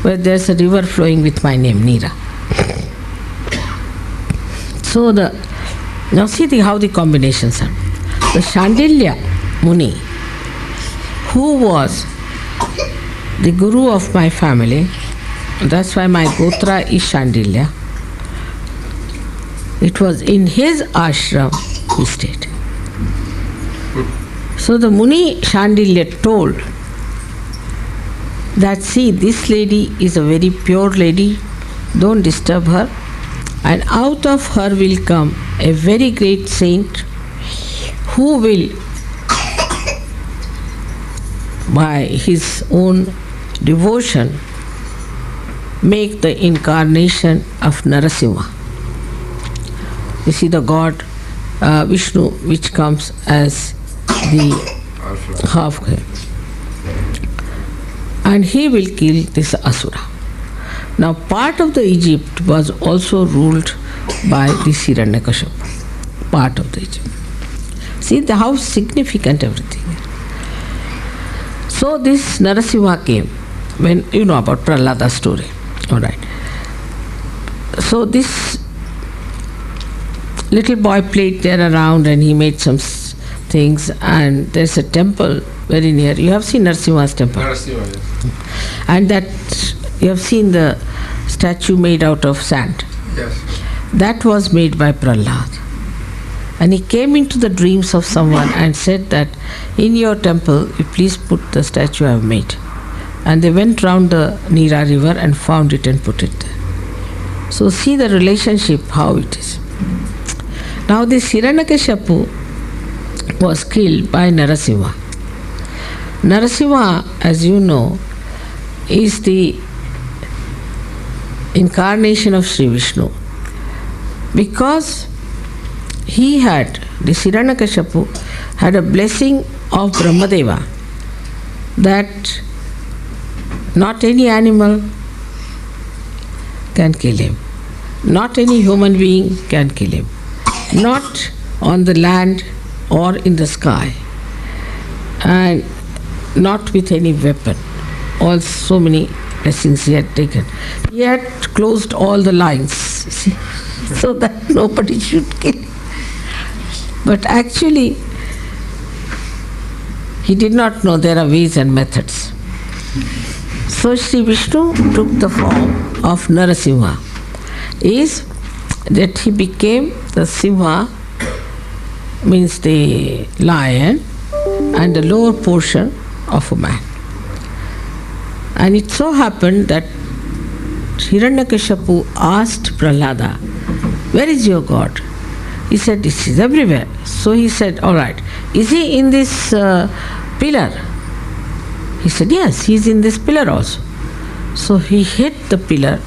where there's a river flowing with my name, Neera. So now see how the combinations are. The Shandilya Muni, who was the guru of my family, That's why my Gotra is Shandilya. It was in his ashram he stayed. So the Muni Shandilya told that, see, this lady is a very pure lady, don't disturb her, and out of her will come a very great saint who will, by his own devotion, make the incarnation of Narasimha. You see the god Vishnu, which comes as the half, and he will kill this asura. Now, part of the Egypt was also ruled by the Hiranyakashipu. Part of the Egypt. See how significant everything is. So this Narasimha came, when you know about Prahlada's story. All right. So this little boy played there around and he made some things, and there's a temple very near. You have seen Narasimha's temple. Narasimha, yes. And that you have seen the statue made out of sand. Yes. That was made by Prahlad. And he came into the dreams of someone and said that in your temple, you please put the statue I have made. And they went round the Nira river and found it and put it there. So see the relationship, how it is. Now this Hiranyakashipu was killed by Narasimha. Narasimha, as you know, is the incarnation of Sri Vishnu. Because he had, the Hiranyakashipu had a blessing of Brahmadeva that not any animal can kill him, not any human being can kill him, not on the land or in the sky, and not with any weapon. All so many blessings he had taken. He had closed all the lines, see, so that nobody should kill him. But actually, he did not know there are ways and methods. So Sri Vishnu took the form of Narasimha. Is that he became the Simha, means the lion, and the lower portion of a man. And it so happened that Hiranyakashipu asked Prahlada, where is your God? He said, this is everywhere. So he said, all right, is he in this pillar? He said, yes, he is in this pillar also. So he hit the pillar.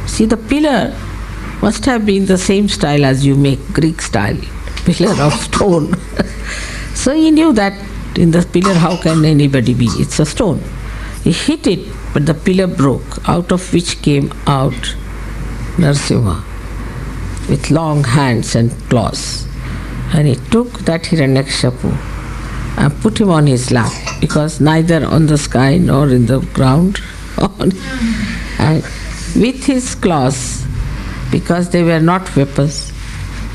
See, the pillar must have been the same style as you make Greek style, pillar of stone. So he knew that in the pillar, how can anybody be? It's a stone. He hit it, but the pillar broke, out of which came out Narasimha with long hands and claws. And he took that Hiranyakashipu and put him on his lap, because neither on the sky nor in the ground. And with his claws, because they were not weapons,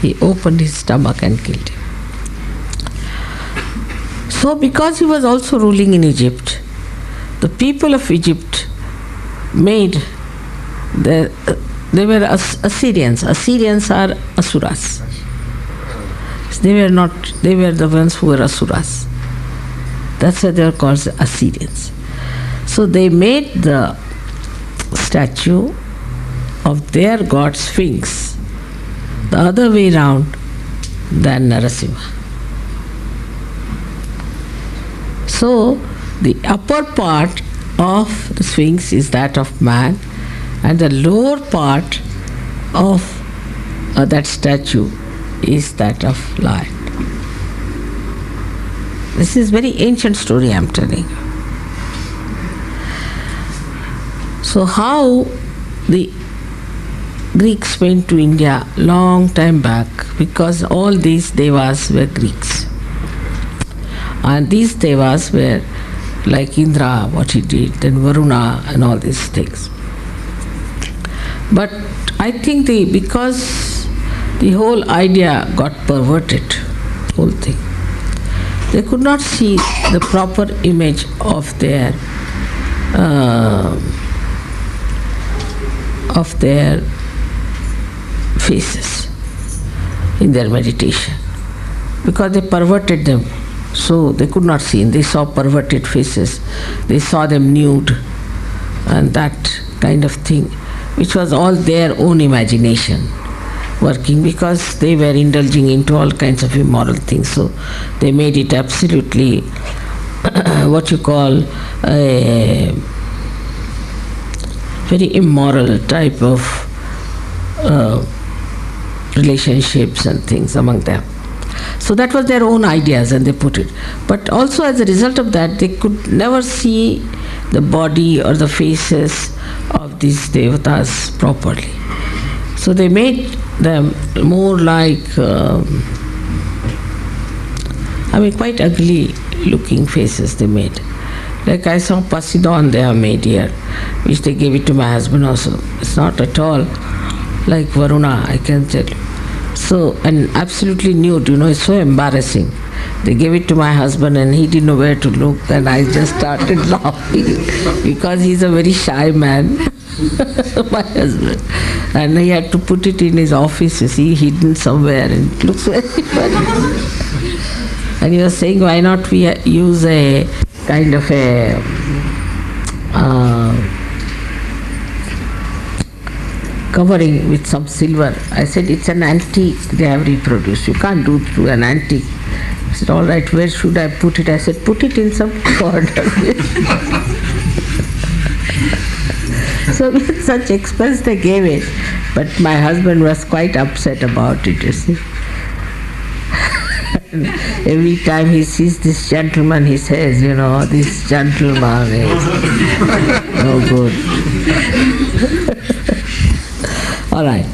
he opened his stomach and killed him. So because he was also ruling in Egypt, the people of Egypt made they were Assyrians. Assyrians are asuras. They were the ones who were asuras. That's why they were called the Assyrians. So they made the statue of their god Sphinx the other way round than Narasimha. So the upper part of the Sphinx is that of man, and the lower part of that statue is that of lion. This is very ancient story I am telling you. So how the Greeks went to India long time back, because all these devas were Greeks. And these devas were like Indra, what he did, then Varuna and all these things. But I think because the whole idea got perverted, whole thing, they could not see the proper image of their of their faces in their meditation, because they perverted them, so they could not see. They saw perverted faces, they saw them nude, and that kind of thing, which was all their own imagination working, because they were indulging into all kinds of immoral things. So they made it absolutely what you call a very immoral type of relationships and things among them. So that was their own ideas, and they put it. But also as a result of that, they could never see the body or the faces of these devatas properly. So they made them more like, quite ugly looking faces they made. Like I saw Poseidon they have made here, which they gave it to my husband also. It's not at all like Varuna, I can tell you. So, and absolutely nude, it's so embarrassing. They gave it to my husband and he didn't know where to look, and I just started laughing because he's a very shy man, my husband. And he had to put it in his office, hidden somewhere, and it looks very funny. And he was saying, why not we use a kind of a covering with some silver. I said, it's an antique they have reproduced. You can't do through an antique. He said, all right, where should I put it? I said, put it in some corner. So with such expense they gave it. But my husband was quite upset about it, you see. Every time he sees this gentleman, he says, this gentleman is no good. All right.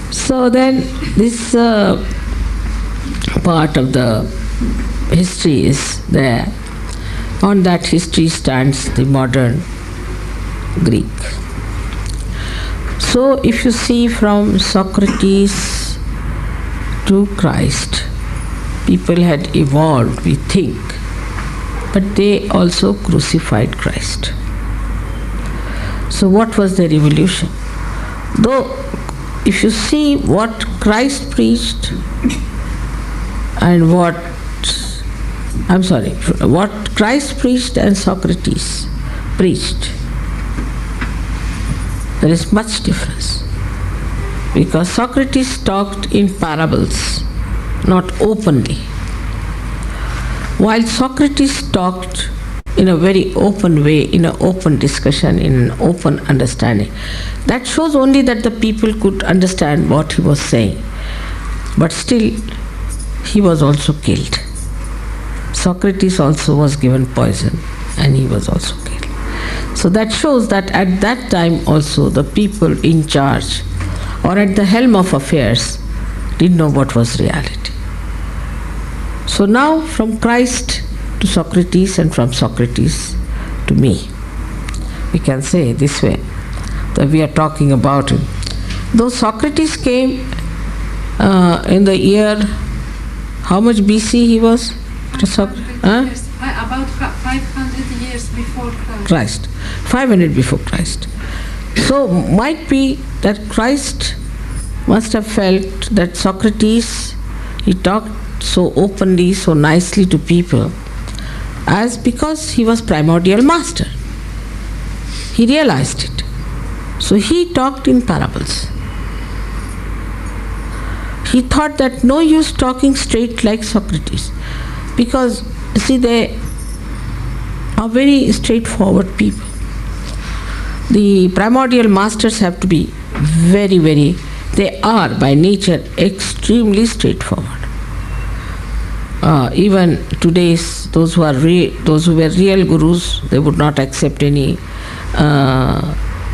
So then this part of the history is there. On that history stands the modern Greek. So if you see from Socrates to Christ, people had evolved, we think, but they also crucified Christ. So what was their evolution? Though, if you see what Christ preached and what Christ preached and Socrates preached, there is much difference. Because Socrates talked in parables, not openly, while Socrates talked in a very open way, in an open discussion, in an open understanding. That shows only that the people could understand what he was saying. But still, he was also killed. Socrates also was given poison, and he was also killed. So that shows that at that time also the people in charge or at the helm of affairs didn't know what was reality. So now from Christ to Socrates and from Socrates to me, we can say this way, that we are talking about him. Though Socrates came in the year, how much BC he was? About 500 years before Christ. 500 before Christ. So might be that Christ must have felt that Socrates, he talked so openly, so nicely to people, as because he was primordial master. He realized it. So he talked in parables. He thought that no use talking straight like Socrates, because see, they are very straightforward people. The primordial masters have to be very, they are by nature extremely straightforward. Even today's those who were real gurus, they would not accept any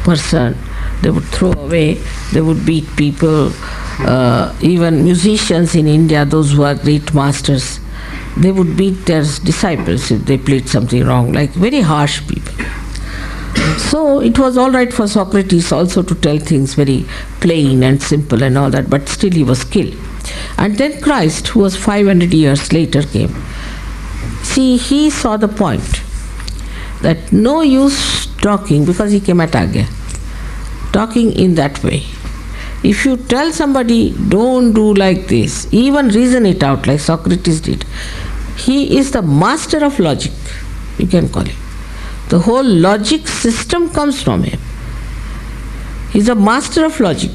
person. They would throw away. They would beat people. Even musicians in India, those who are great masters, they would beat their disciples if they played something wrong, like very harsh people. So it was all right for Socrates also to tell things very plain and simple and all that, but still he was killed. And then Christ, who was 500 years later, came. See, he saw the point that no use talking, because he came at Agya, talking in that way. If you tell somebody, don't do like this, even reason it out like Socrates did, he is the master of logic, you can call him. The whole logic system comes from him. He's a master of logic.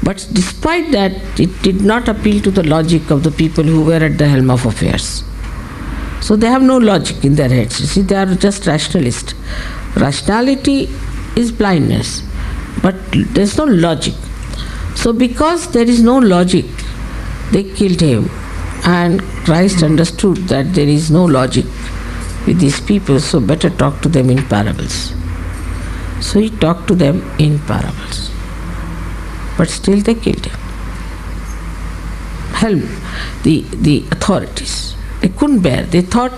But despite that, it did not appeal to the logic of the people who were at the helm of affairs. So they have no logic in their heads. You see, they are just rationalists. Rationality is blindness, but there's no logic. So because there is no logic, they killed him. And Christ understood that there is no logic with these people, so better talk to them in parables. So he talked to them in parables. But still they killed him. The authorities, they couldn't bear. They thought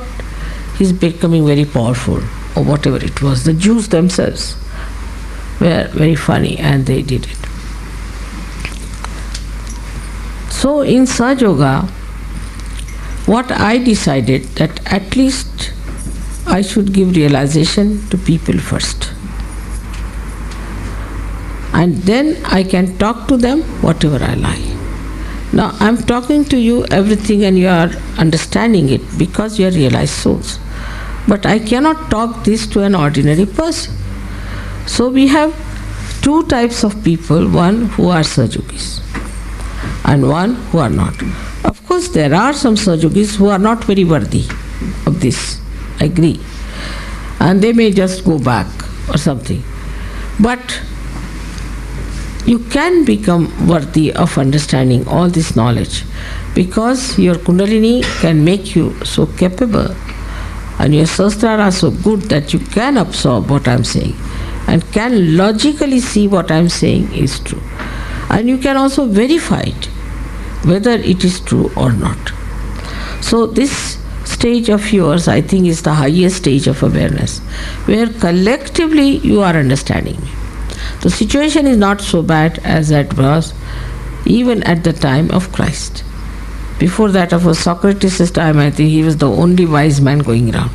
he's becoming very powerful, or whatever it was. The Jews themselves were very funny, and they did it. So in Sahaja Yoga, what I decided that at least I should give realization to people first. And then I can talk to them whatever I like. Now I'm talking to you everything and you are understanding it because you are realized souls. But I cannot talk this to an ordinary person. So we have two types of people, one who are Sahajogis and one who are not. Of course there are some Sahajogis who are not very worthy of this, I agree. And they may just go back or something. But you can become worthy of understanding all this knowledge because your Kundalini can make you so capable and your Sahasrara are so good that you can absorb what I am saying and can logically see what I am saying is true. And you can also verify it, whether it is true or not. So this stage of yours, I think, is the highest stage of awareness, where collectively you are understanding me. The situation is not so bad as that was even at the time of Christ. Before that, of Socrates' time, I think he was the only wise man going around.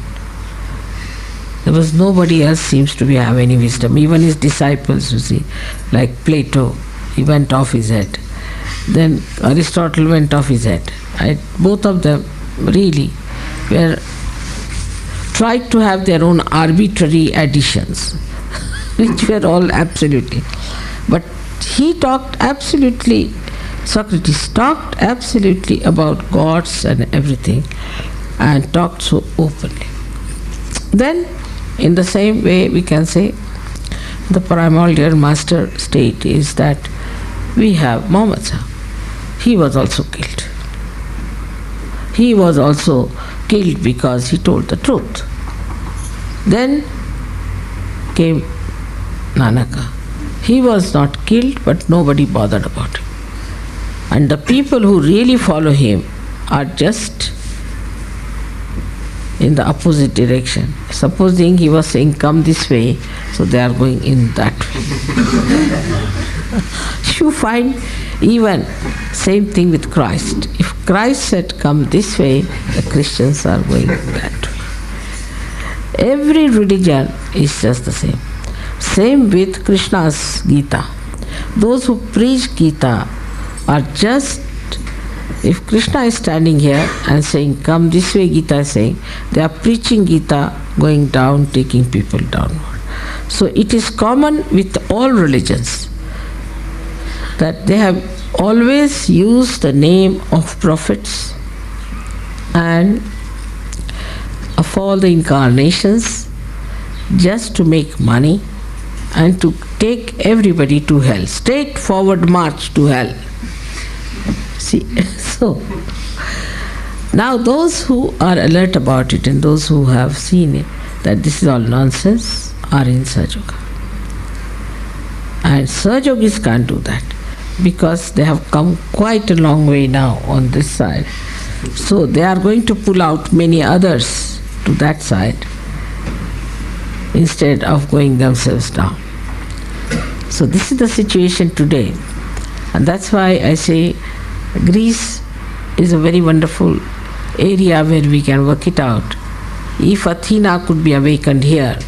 There was nobody else seems to have any wisdom. Even his disciples, you see, like Plato, he went off his head. Then Aristotle went off his head. Both of them really were tried to have their own arbitrary additions, which were all absolutely. But he talked absolutely, Socrates talked absolutely about gods and everything and talked so openly. Then, in the same way, we can say the primordial master state is that we have Muhammad Sahib. He was also killed. He was also killed because he told the truth. Then came Nanaka. He was not killed, but nobody bothered about him. And the people who really follow him are just in the opposite direction. Supposing he was saying, come this way, so they are going in that way. You find even same thing with Christ. If Christ said, come this way, the Christians are going that way. Every religion is just the same. Same with Krishna's Gita. Those who preach Gita are just, if Krishna is standing here and saying, come this way, Gita is saying, they are preaching Gita, going down, taking people downward. So it is common with all religions that they have always used the name of prophets and of all the incarnations just to make money and to take everybody to hell, straightforward march to hell. See, so now those who are alert about it and those who have seen it, that this is all nonsense, are in Sahaja Yoga. And Sahaja Yogis can't do that because they have come quite a long way now on this side. So they are going to pull out many others to that side instead of going themselves down. So this is the situation today. And that's why I say Greece is a very wonderful area where we can work it out. If Athena could be awakened here,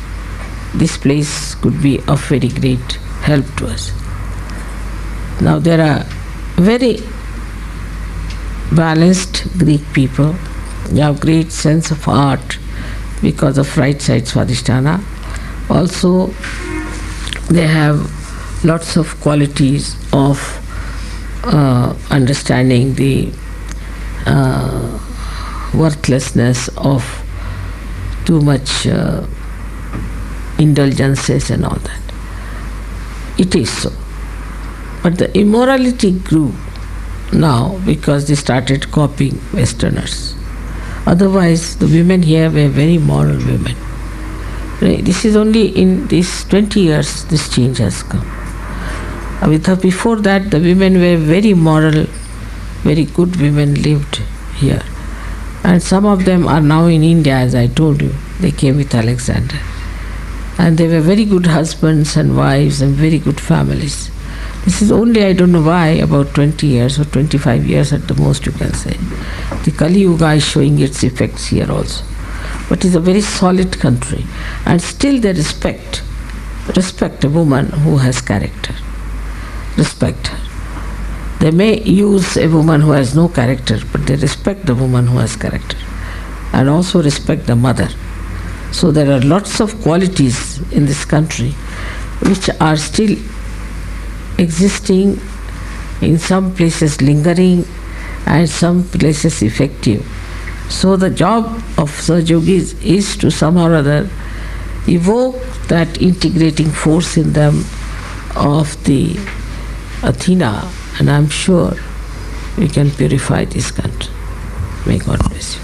this place could be of very great help to us. Now there are very balanced Greek people. They have great sense of art because of right side Swadhisthana. Also, they have lots of qualities of understanding the worthlessness of too much indulgences and all that. It is so. But the immorality grew now because they started copying Westerners. Otherwise, the women here were very moral women. This is only in these 20 years this change has come. Before that, the women were very moral, very good women lived here. And some of them are now in India, as I told you. They came with Alexander. And they were very good husbands and wives and very good families. This is only, I don't know why, about 20 years or 25 years at the most you can say. The Kali Yuga is showing its effects here also. But it's a very solid country. And still they respect a woman who has character. Respect her. They may use a woman who has no character, but they respect the woman who has character. And also respect the mother. So there are lots of qualities in this country which are still existing, in some places lingering, and some places effective. So the job of Sahaja Yogis is to somehow or other evoke that integrating force in them of the Athena, and I'm sure we can purify this country. May God bless you.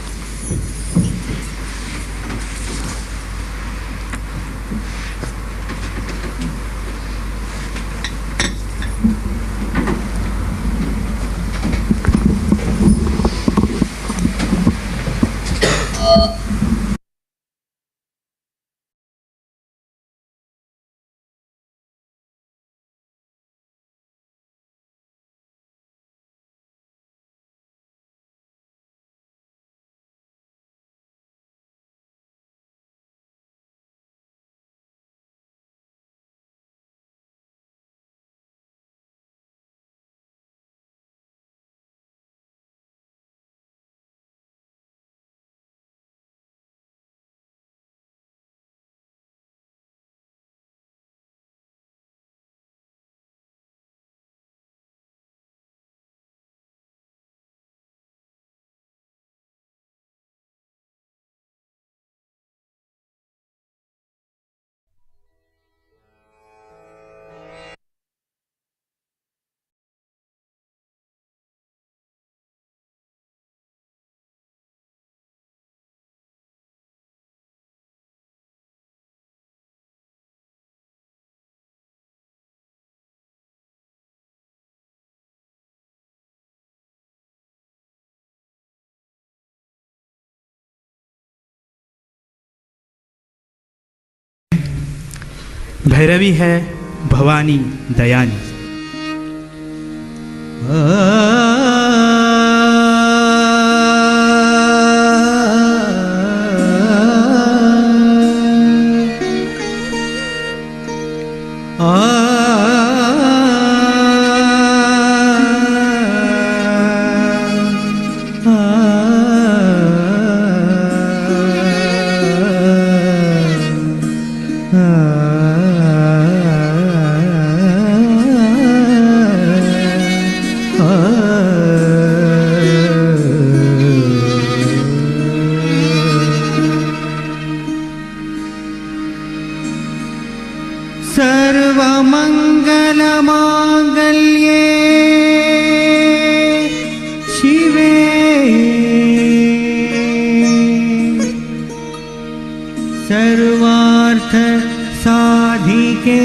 Bhairavi है भवानी दयानी। सर्वमङ्गलमाङ्गल्ये शिवे सर्वार्थ साधिके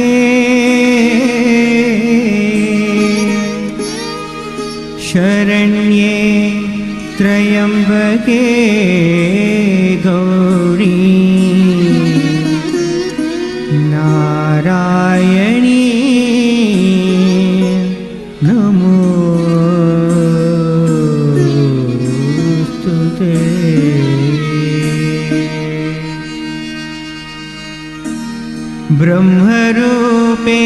शरण्ये त्र्यम्बके गौरी नारायणी नमोस्तुते। ब्रह्मरूपे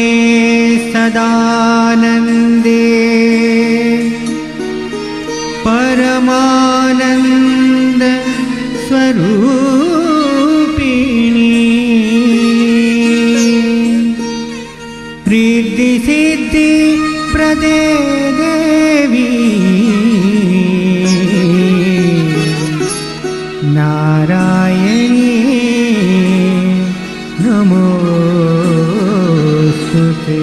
देवी नारायणी नमोस्तुते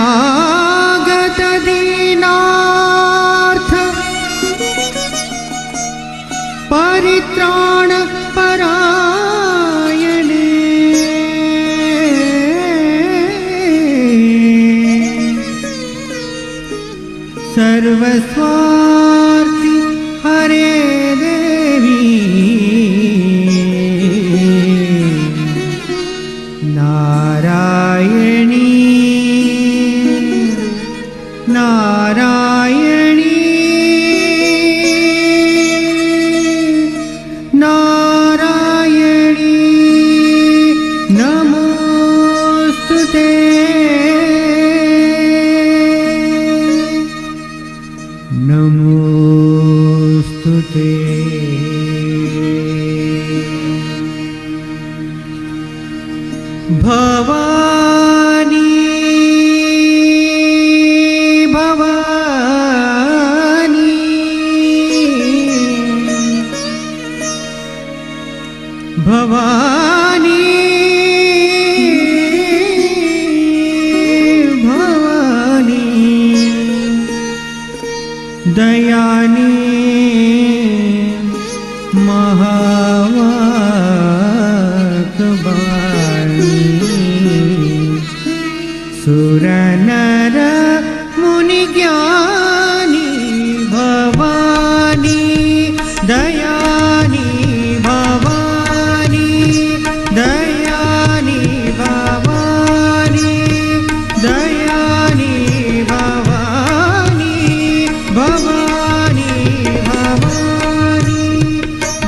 शरणागत दीनार्थ परित्राण परायणे सर्वस्वार्थी हरे देवी नारायणी नारायणी नारायणी नमोस्तुते नमोस्तुते भवानी भवानी भवानी भवानी दयानी महावाक्बाणी सुरनर मुनिज्ञानी भवानी दयानी भवानी दयानी भवानी दयानी भवानी भवानी भवानी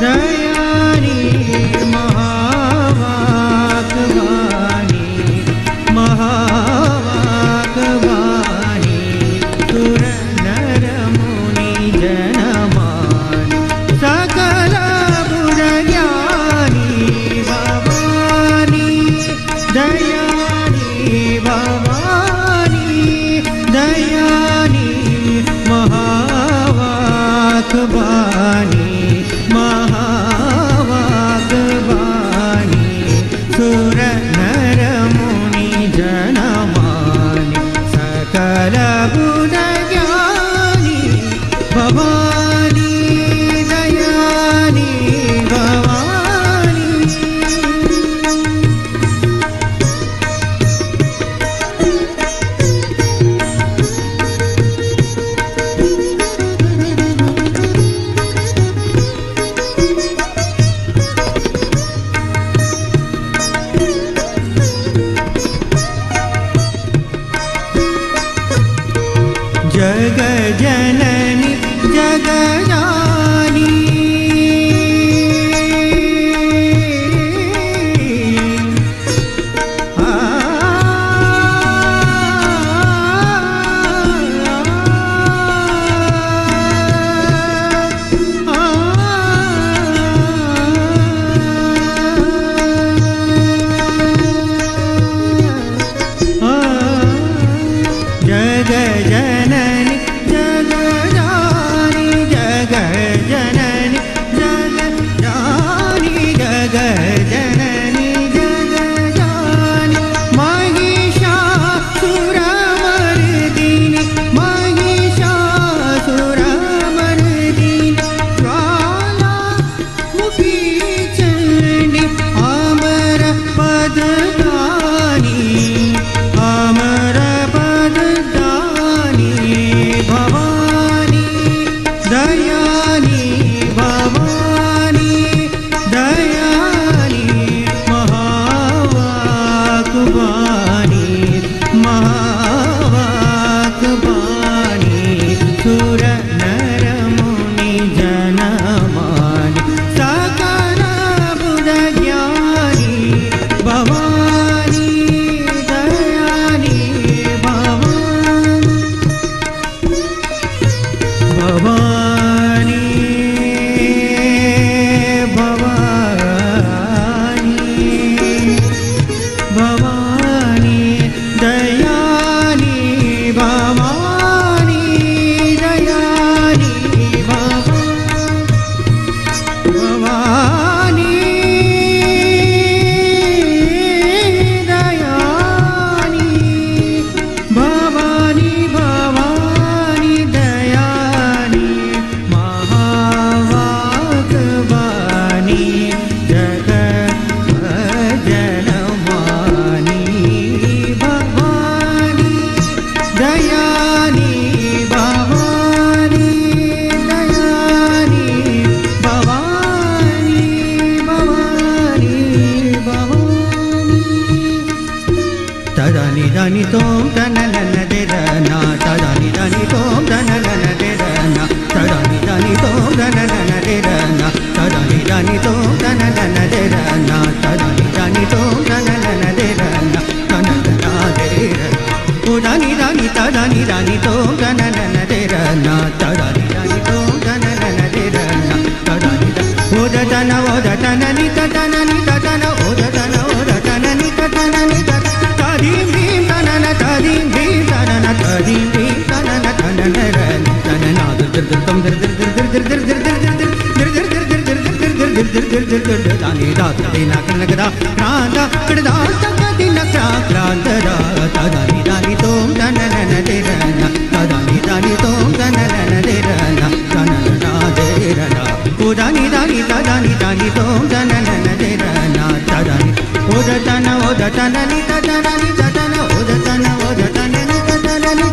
दयानी महावाक्बाणी महावाक्बाणी सुरनर मुनि जनमानि सकल बुद्धज्ञानी भवानी दयानी भवानी दयानी महावाक्बाणी महावाक्बाणी सुरनर मुनि जनमानि सकल बुद्धज्ञानी भवानी दयानी Bhavani tadani dani tom tanana derana tadani dani tom tanana derana tadani dani tom tanana derana tadani dani tom tanana derana tadani dani tom tanana derana tanana derana o dani dani tadani dani tom tanana derana tadani dani tom tanana derana tadani o datana ni tatana ni tatana o datana ni tatana ni tatana tadim bim tanana tadim bim tanana tadim bim tanana tanana ran tanana dir dir tom dir dir dir dir dir dir dir dir tani da dina kanagda randa kadda takka dina kranda tadani dani tom tanana derana tadani dani tom tanana derana tanana derana udani dani tadani dani tom tanana derana tadani udatana ni tadana ni tadana udatana ni tadana ni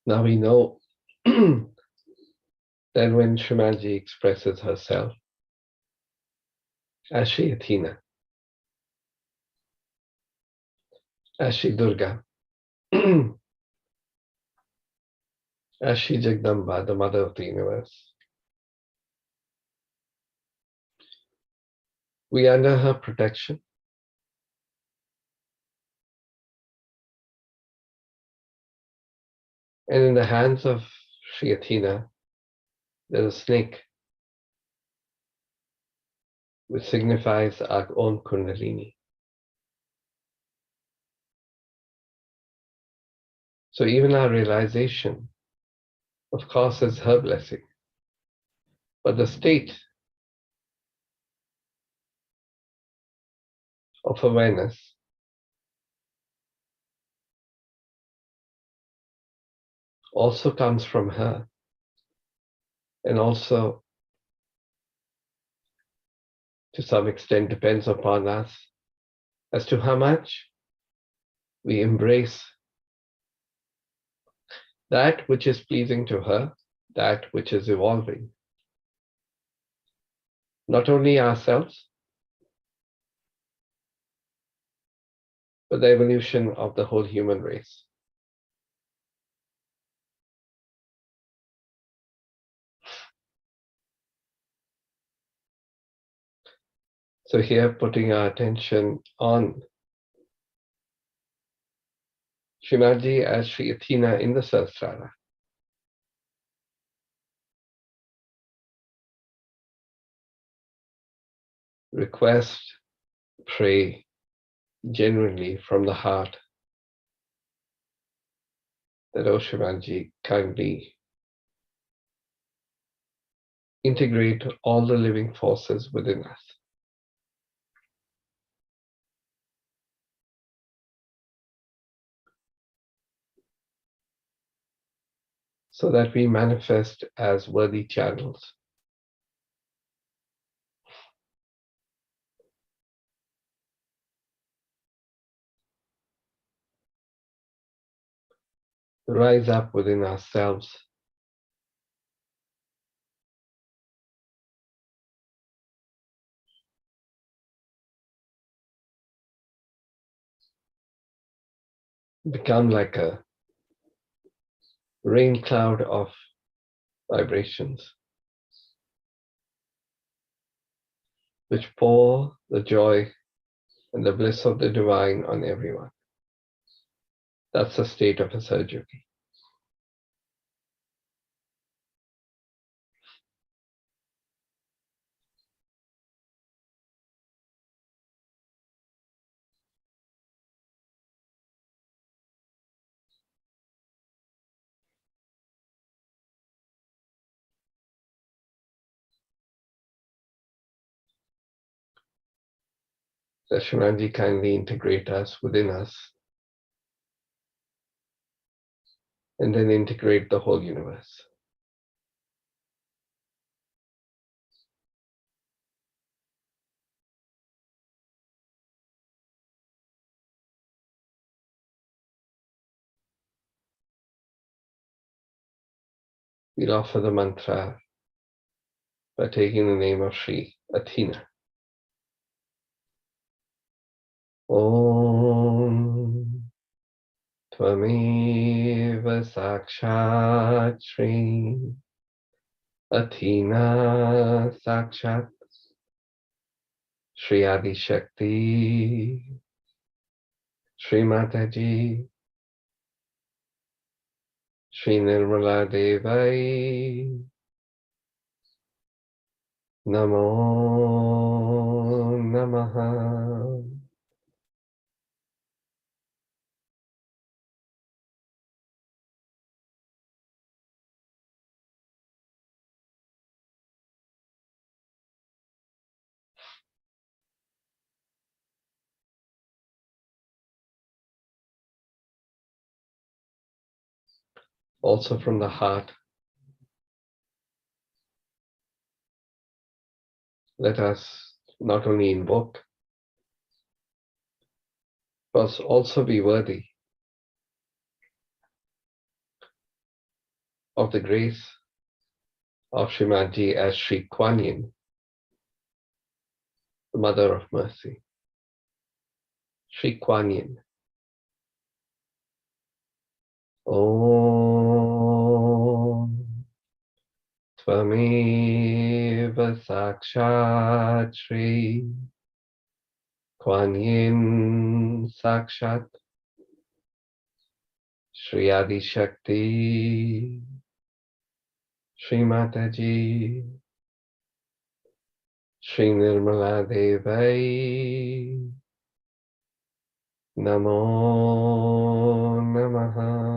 Now we know that when Shrimanji expresses herself as Shri Athena, as Shri Durga, as Shri Jagdamba, the mother of the universe, we are under her protection. And in the hands of Shri Athena, there's a snake, which signifies our own Kundalini. So even our realization, of course, is her blessing. But the state of awareness also comes from her, and also to some extent depends upon us as to how much we embrace that which is pleasing to her, that which is evolving. Not only ourselves, but the evolution of the whole human race. So here, putting our attention on Shrimanji as Shri Athena in the Sahasrara. request, pray genuinely from the heart that O Shivaji kindly integrate all the living forces within us. So that we manifest as worthy channels. Rise up within ourselves become like a rain cloud of vibrations which pour the joy and the bliss of the divine on everyone. That's the state of a Sahaja Yogi. That Shivaji kindly integrate us within us and then integrate the whole universe. We'll offer the mantra by taking the name of Sri Athena. Om Tvameva Sakshat Shri Athena Sakshat Shri Adi Shakti Shri Mataji Shri Nirmala Devai Namo Namaha. Also from the heart, let us not only invoke, but also be worthy of the grace of Srimadji as Sri Kuan Yin, the Mother of Mercy. Sri Kuan Yin. Om Tvameva Sakshat Shri Kuan Yin Sakshat Shri Adi Shakti Shri Mataji Shri Nirmala Devai Namo Namaha.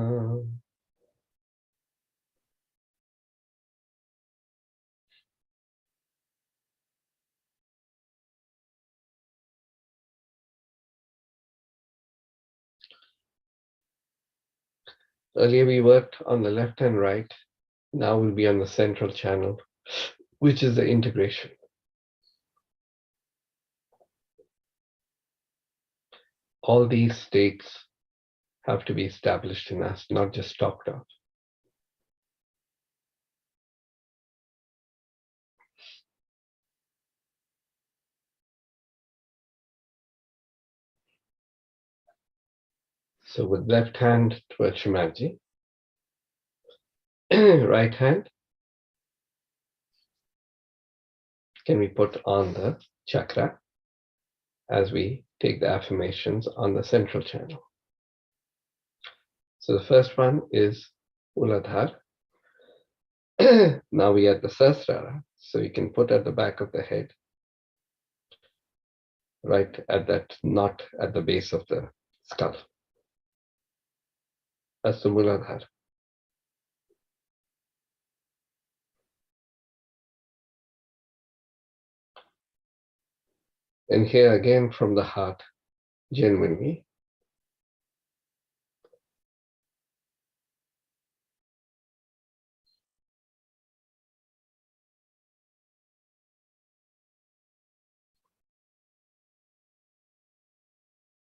Earlier we worked on the left and right. Now we'll be on the central channel, which is the integration. All these states have to be established in us, not just talked of. So with left hand towards Shimadji, right hand, can we put on the chakra as we take the affirmations on the central channel. So the first one is Muladhara. Now we are at the Sahasrara, so you can put at the back of the head. right at that knot at the base of the skull. That's the Muladhara. And here again from the heart, genuinely,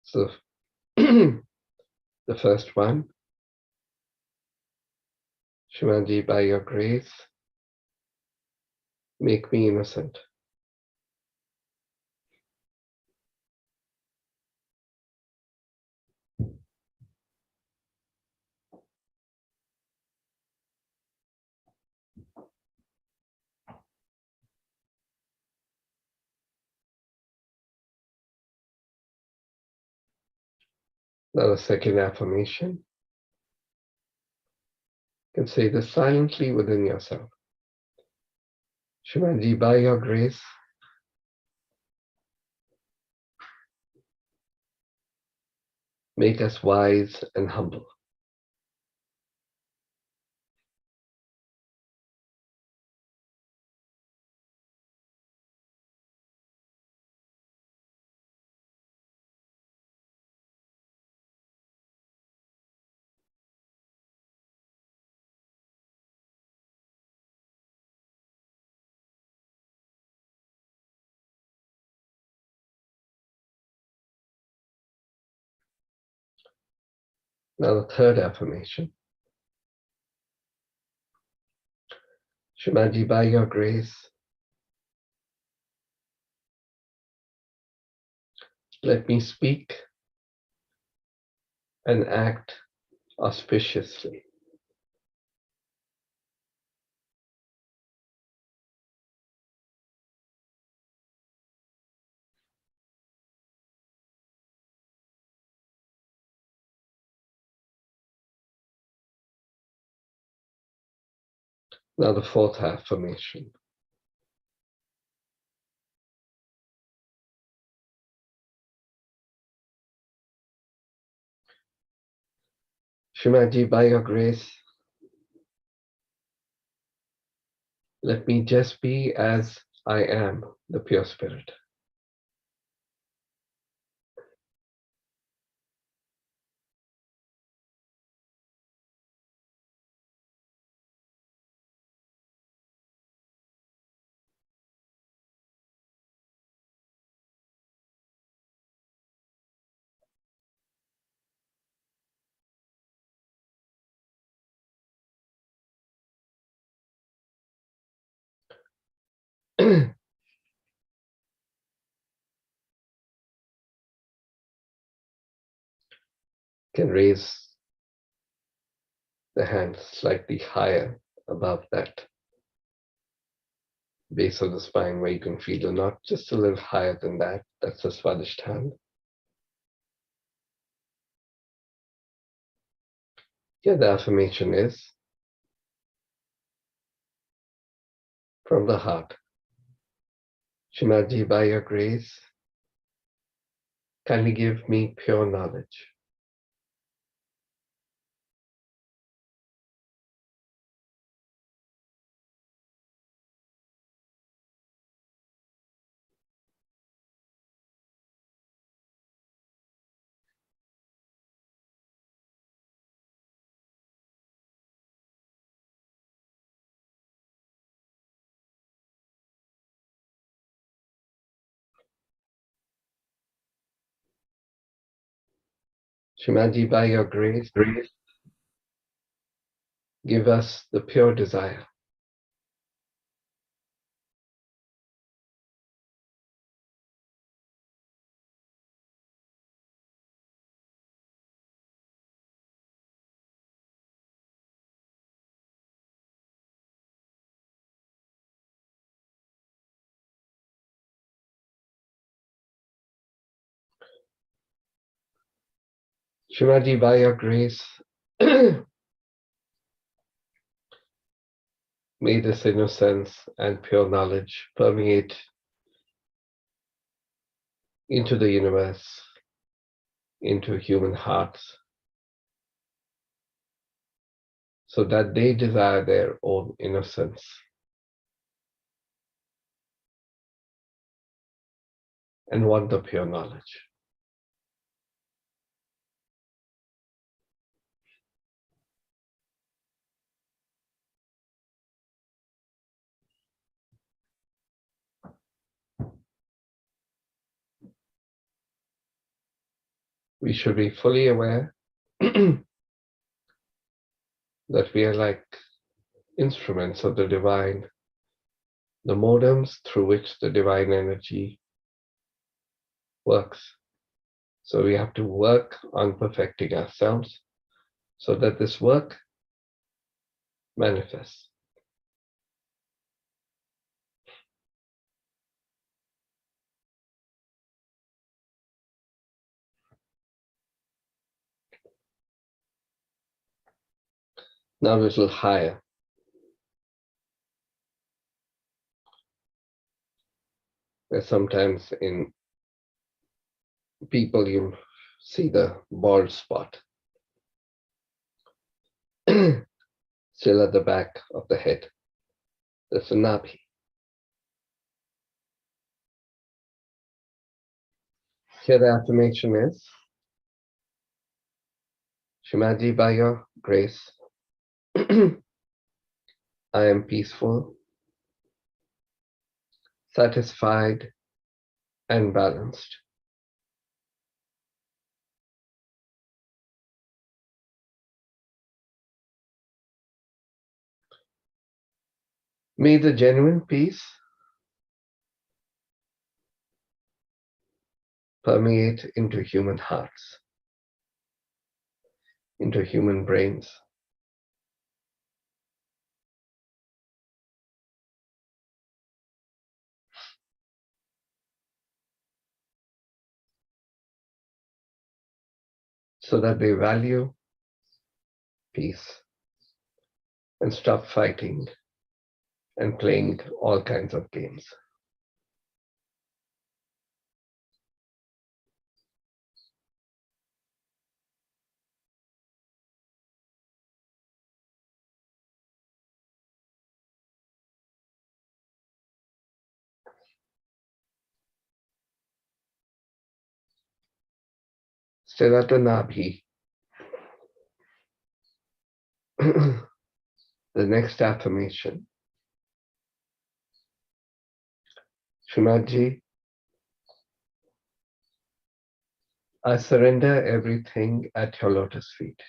so the first one, Shivaji, by your grace, make me innocent. Now the second affirmation, you can say this silently within yourself. Shivaji, by your grace, make us wise and humble. Now the third affirmation, Shivaji, by your grace, let me speak and act auspiciously. Now the fourth affirmation, Shivaji, by your grace, let me just be as I am, the pure spirit. Can raise the hand slightly higher above that base of the spine where you can feel the knot, just a little higher than that. That's the Swadhisthana. Here the affirmation is from the heart. Shivaji, by your grace, kindly give me pure knowledge. Shivaji, by your grace, give us the pure desire. Shivaji, by your grace, may this innocence and pure knowledge permeate into the universe, into human hearts, so that they desire their own innocence. And want the pure knowledge. We should be fully aware that we are like instruments of the divine, the modems through which the divine energy works. So we have to work on perfecting ourselves so that this work manifests. Now a little higher. Where sometimes in people you see the bald spot still at the back of the head. That's a nabi. Here the affirmation is, Shimaji, by your grace, I am peaceful, satisfied, and balanced. May the genuine peace permeate into human hearts, into human brains, so that they value peace and stop fighting and playing all kinds of games. Still at the Nabhi. The next affirmation. Shimaji, I surrender everything at your lotus feet.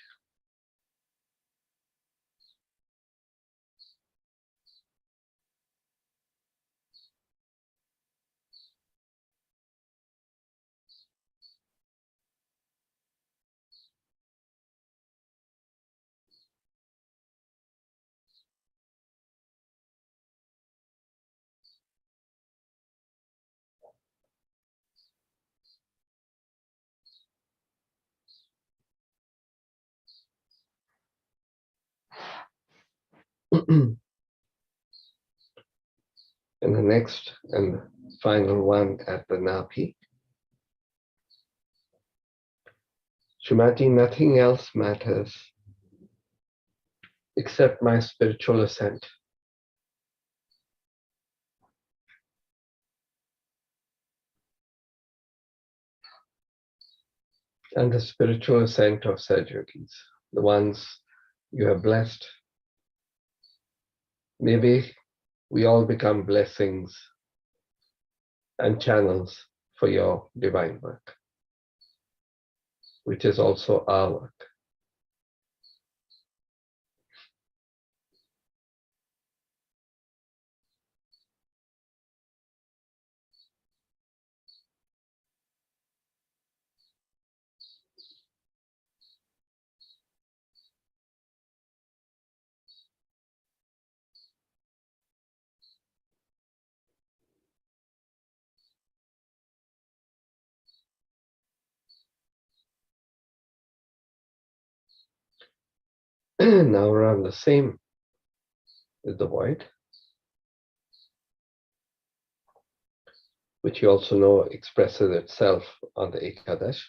And the next and final one at the Nabi. Shimaji, nothing else matters except my spiritual ascent. And the spiritual ascent of Satyajis, the ones you have blessed. Maybe we all become blessings and channels for your divine work, which is also our work. Now around the same with the void. which you also know expresses itself on the Ekadash.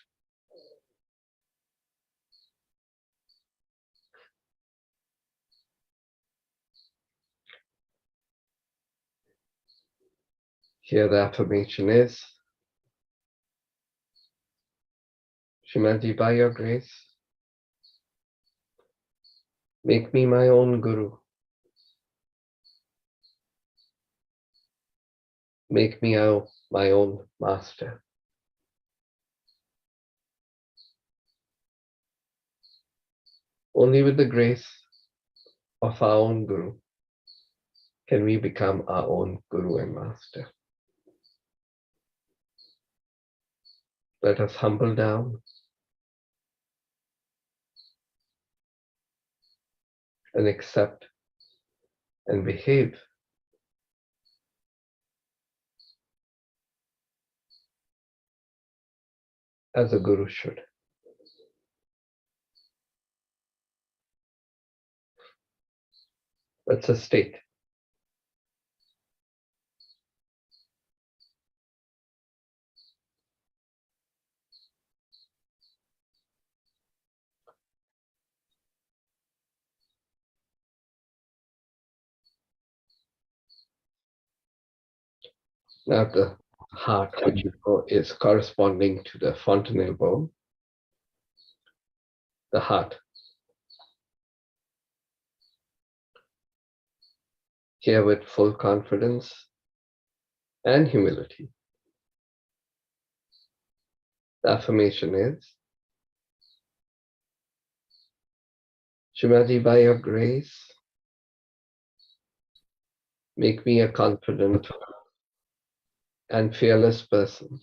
Here the affirmation is, Shrimadji, by your grace, make me my own Guru. Make me my own master. Only with the grace of our own Guru can we become our own Guru and Master. Let us humble down and accept and behave as a Guru should. That's a state. Now the heart, which you know is corresponding to the fontanel bone. The heart. Here with full confidence and humility. The affirmation is, Shrimadji, by your grace, make me a confident and fearless person.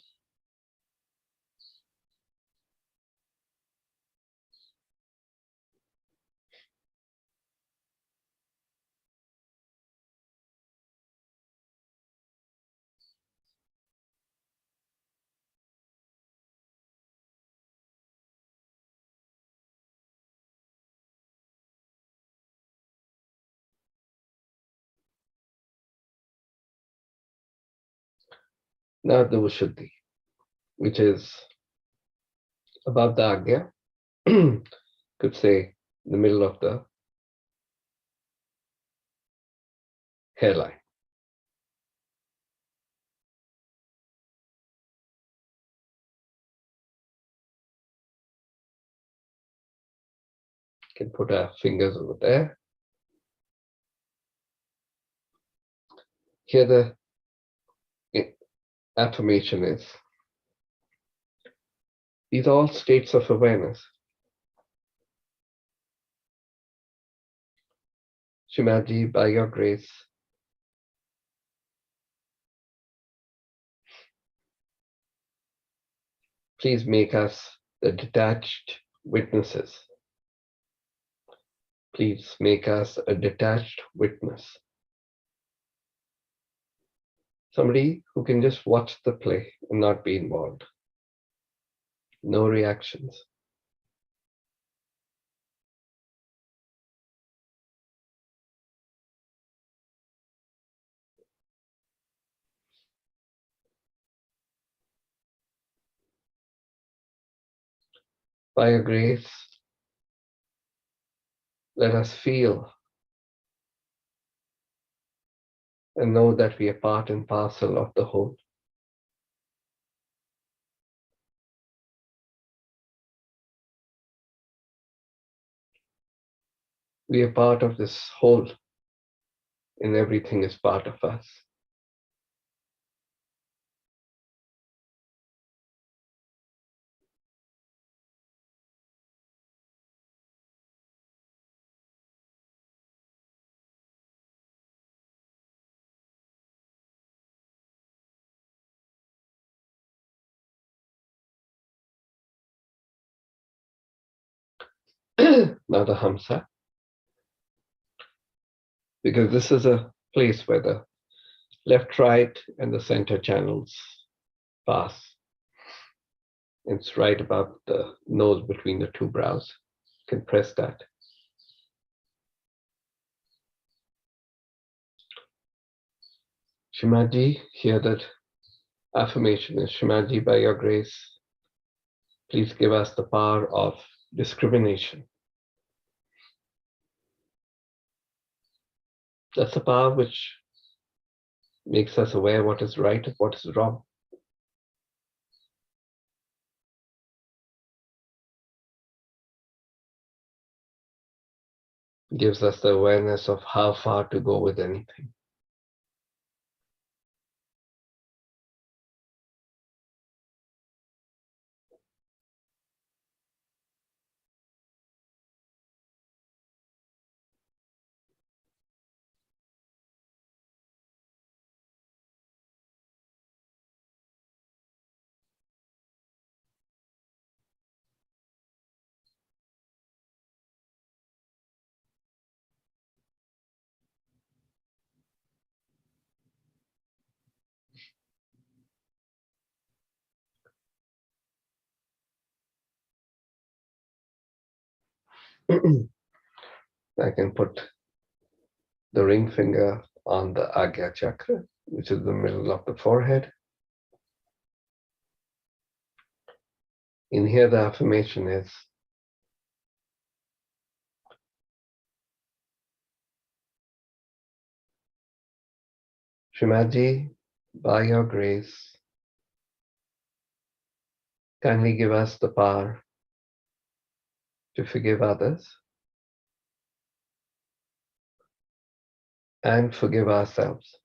Now the Vishuddhi, which is above the Agya, could say the middle of the hairline. Can put our fingers over there. Here the affirmation is, these are all states of awareness. Shrimadji, by your grace, please make us the detached witnesses. Please make us a detached witness. Somebody who can just watch the play and not be involved. No reactions. By your grace, let us feel and know that we are part and parcel of the whole. We are part of this whole, and everything is part of us. Now the Hamsa, because this is a place where the left, right, and the center channels pass. It's right above the nose between the two brows. You can press that. Shrimadji, hear that Affirmation is, Shimaji, by your grace, please give us the power of discrimination. That's the power which makes us aware what is right and what is wrong. Gives us the awareness of how far to go with anything. I can put the ring finger on the Agya chakra, which is the middle of the forehead. In here, the affirmation is, Shimaji, by your grace, kindly give us the power to forgive others and forgive ourselves.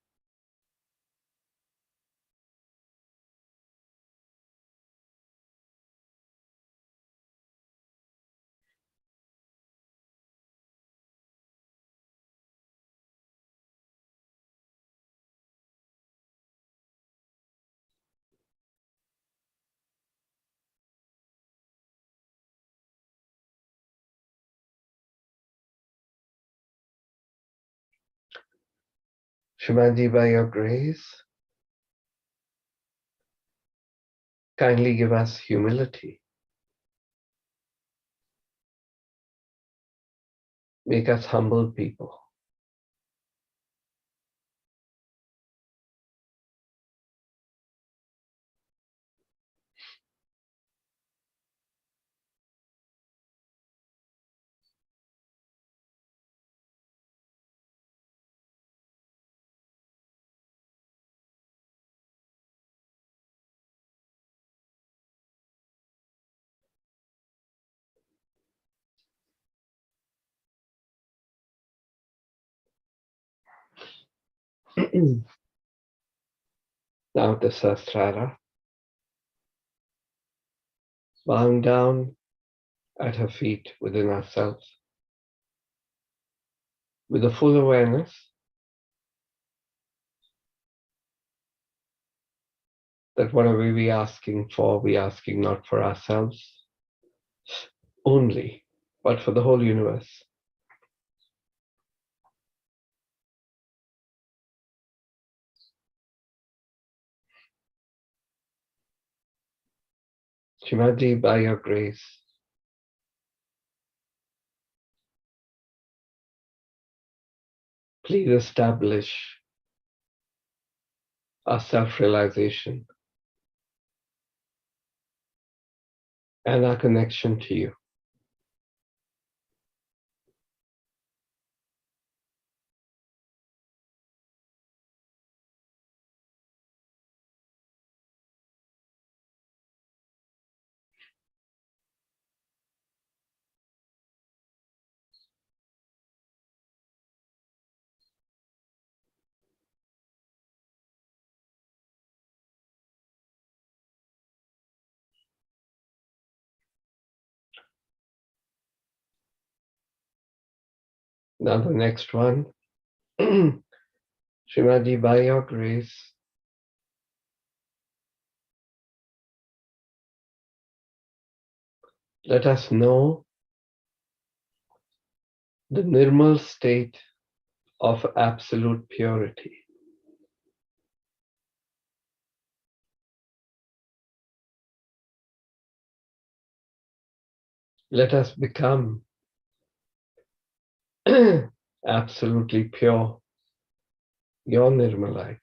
Shimaji, by your grace, kindly give us humility. Make us humble people. Now the Sahasrara, bowing down at her feet within ourselves, with a full awareness that whatever we asking for, we asking not for ourselves only, but for the whole universe. Shimaji, by your grace, please establish our self-realization and our connection to you. Now the next one. Shimaji, by your grace, let us know the Nirmal state of absolute purity. Let us become absolutely pure, your Nirmalites.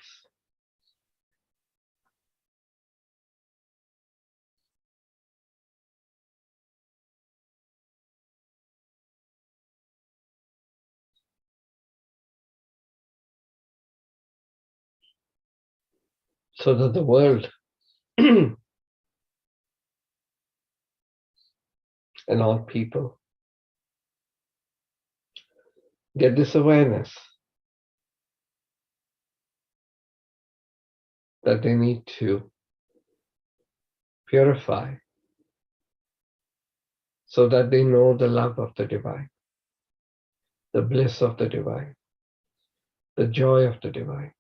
so that the world and all people get this awareness that they need to purify so that they know the love of the divine, the bliss of the divine, the joy of the divine.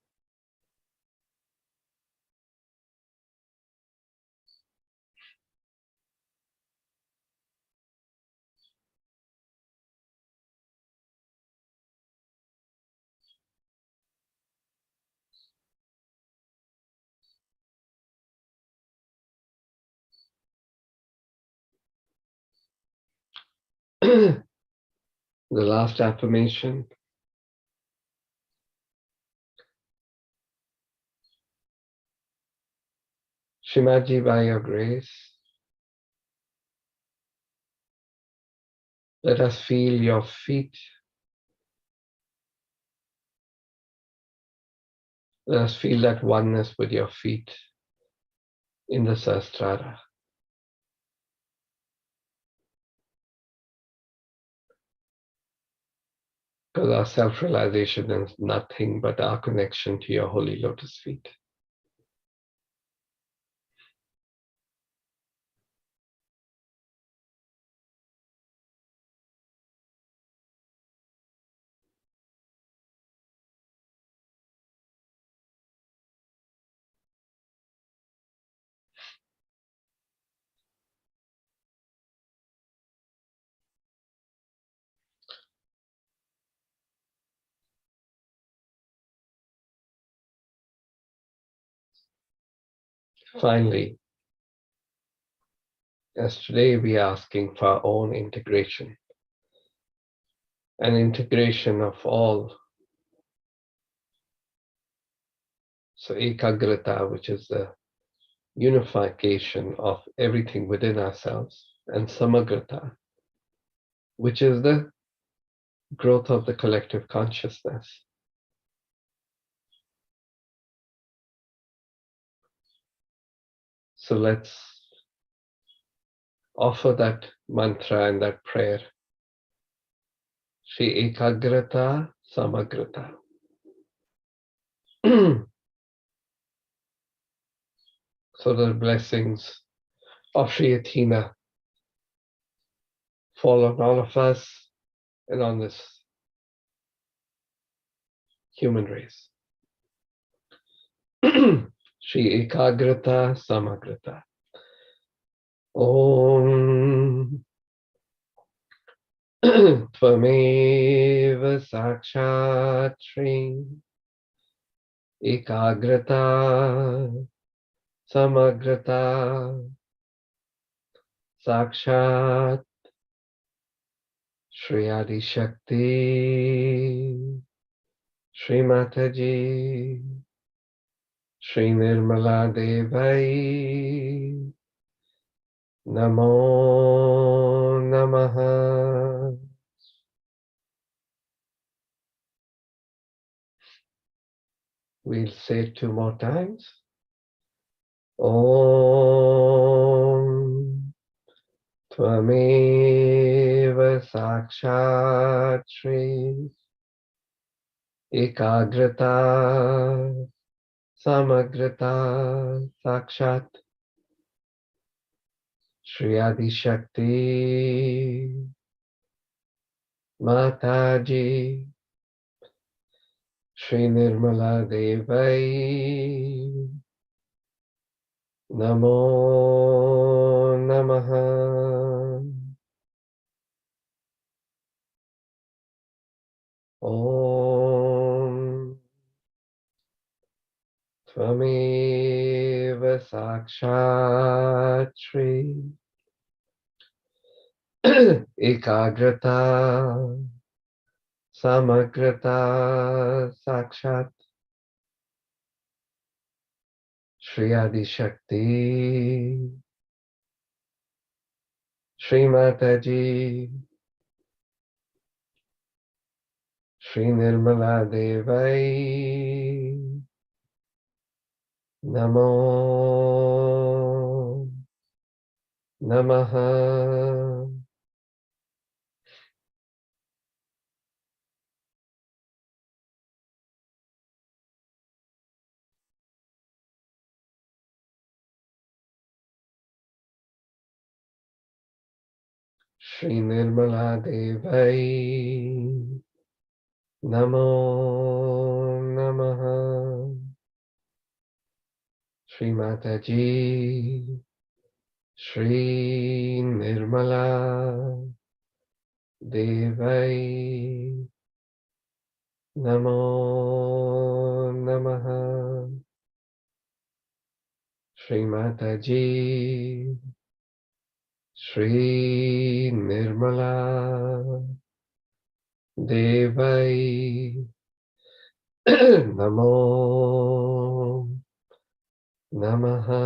The last affirmation. Shimaji, by your grace, let us feel your feet. Let us feel that oneness with your feet in the Sahasrara. Because our self-realization is nothing but our connection to your holy lotus feet. Finally, as today we are asking for our own integration, an integration of all. So ekagrata, which is the unification of everything within ourselves, and samagrata, which is the growth of the collective consciousness. So let's offer that mantra and that prayer. Shri Ekagrata Samagrata. So the blessings of Shri Athena fall on all of us and on this human race. Shri Ekagrata Samagrata. Om Tvameva Sakshat Shri Ekagrata Samagrata Sakshat Shri Adi Shakti Shri Mataji Shri Nirmala Devai Namo Namaha. We'll say it 2 more times. Om Tvameva Sakshat Shri Ekagrata Samagrata Sakshat Shri Adi Shakti Mataji Shri Nirmala Devai Namo Namaha. Om Tvameva Sakshat Shri Ekagrata Samagrata Sakshat Shri Adi Shakti Shri Mataji Shri Nirmala Devai Namo Namaha. Shri Nirmala Devai Namo Namaha. Shri Mataji Shri Nirmala Devai Namo Namaha. Shri Mataji Shri Nirmala Devai Namo Namaha.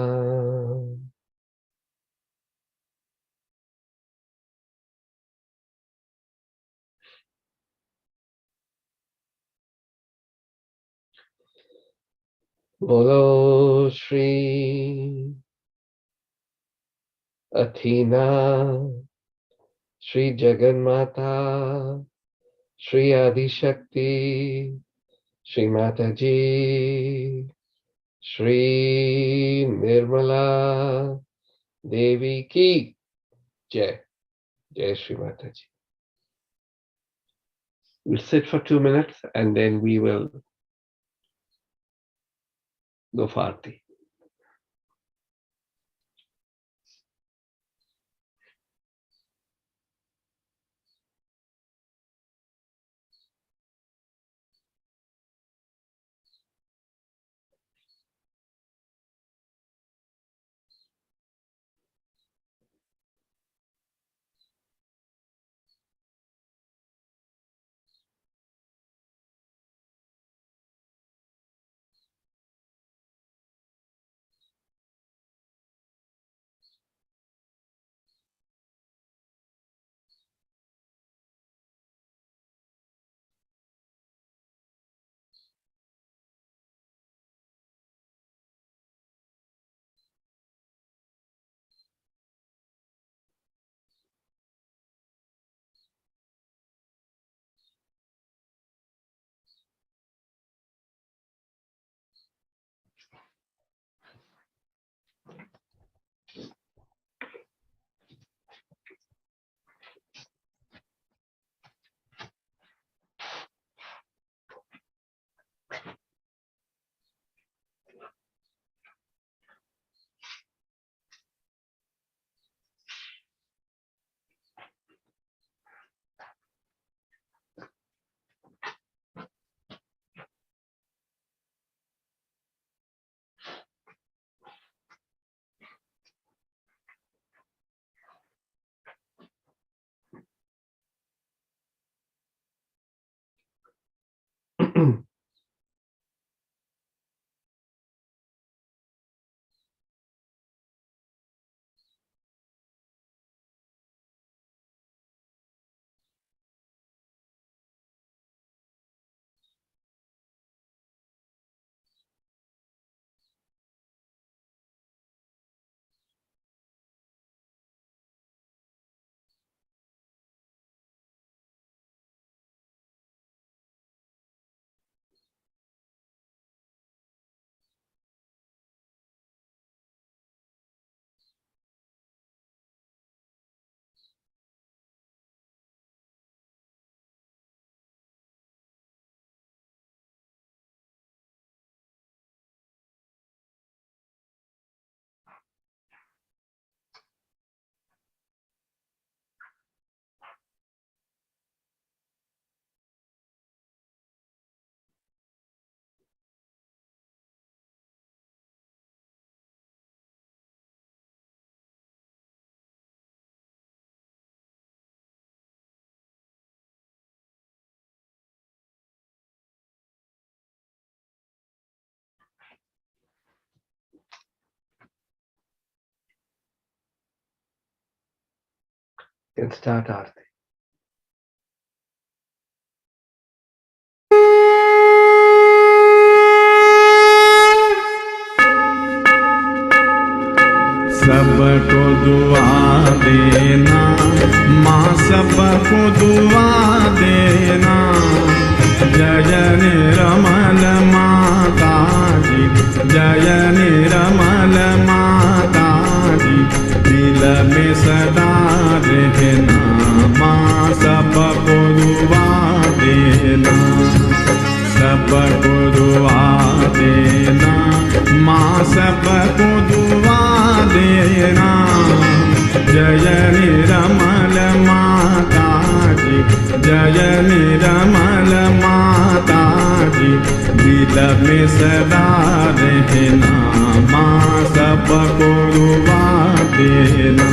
Bolo Shri Athena Shri Jagannatha Shri Adi Shakti Shri Mataji Shri Nirmala Devi Ki Jai. Jai Shri Mataji. We'll sit for 2 minutes and then we will go for Aarti. Can start Aarti. सबको दुआ देना माँ, सबको दुआ देना। जय निर्मल माता जी, जय निर्मल माता जी, दिल में सदा रहना माँ, सबको दुआ देना, सबको दुआ देना माँ, सबको दुआ देना। जय निर्मल माता जी, जय निर्मल माता जी, दिल में सदा रहना माँ, सबको दुआ देना।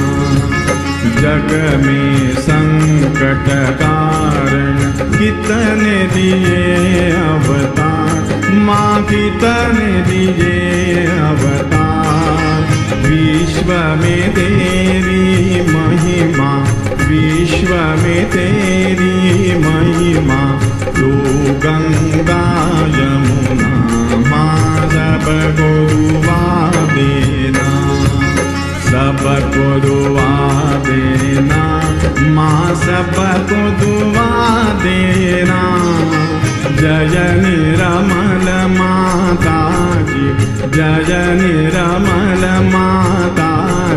जग में संकट कारण कितने दिए अवतार माँ, कितने दिए अवतार। विश्व में तेरी महिमा, विश्व में तेरी महिमा, तू गंगा यमुना माँ, सबको दुआ देना, सबको दुआ देना माँ, सबको दुआ देना। जय निर्मल माता जी, जय निर्मल माता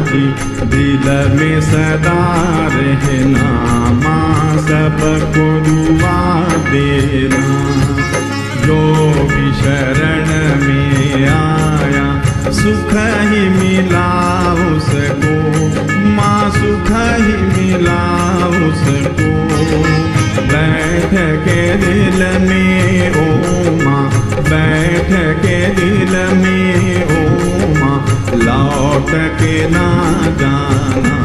जी, दिल में सदा रहना माँ, सबको दुआ देना। जो भी शरण में आया सुख ही मिला उसको माँ, सुख ही मिला उसको। बैठ के दिल में ओ माँ, बैठ के दिल में ओ माँ, लौट के ना जाना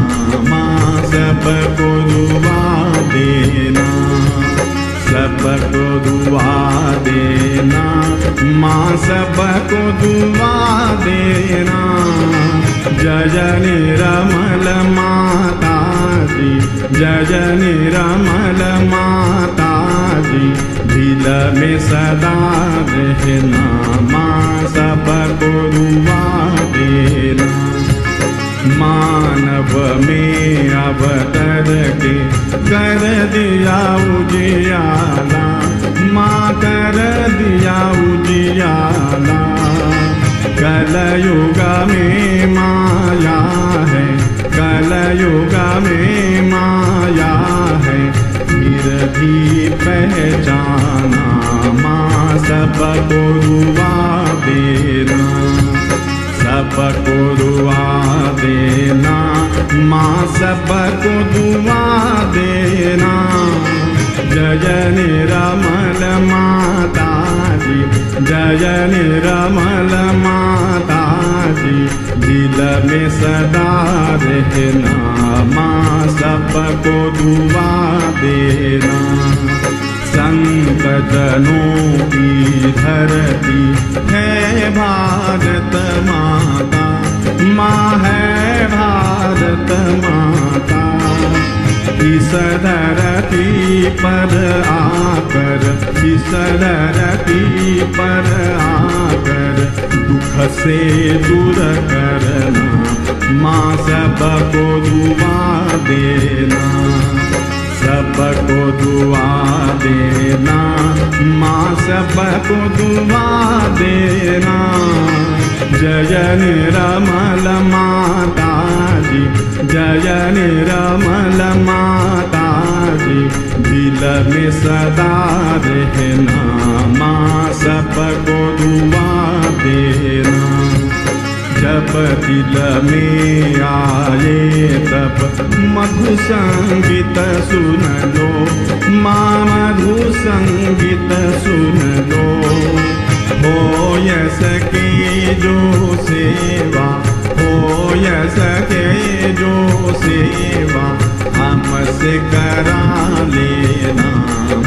माँ, सबको दुआ देना, सबको दुआ देना माँ, सबको दुआ देना। जय निर्मल माता जी, जय निर्मल माता जी, दिल में सदा रहना माँ, सबको दुआ देना। मानव में अवतर के कर दिया उजियाला माँ, कर दिया उजियाला। कलयुग में माया है, कलयुग में माया है, फिर भी पहचाना माँ, सबको दुआ देना, सबको दुआ देना माँ, सबको दुआ देना। जय निर्मल माता जी, जय निर्मल माता जी, दिल में सदा रहना माँ, सबको दुआ देना। संत जनों की धरती है भारत माता, माँ है भारत माता। इस धरती पर आकर, इस धरती पर आकर, दुख से दूर करना माँ, सबको दुआ देना, सबको दुआ देना माँ, सबको दुआ देना। जय निर्मल माता जी, जय निर्मल माता जी, दिल में सदा रहना माँ, सबको दुआ देना। जब दिल में आए तब मधु संगीत सुन लो माँ, मधु संगीत सुन लो। हो सके जो सेवा, हो सके जो सेवा, हमसे करा लेना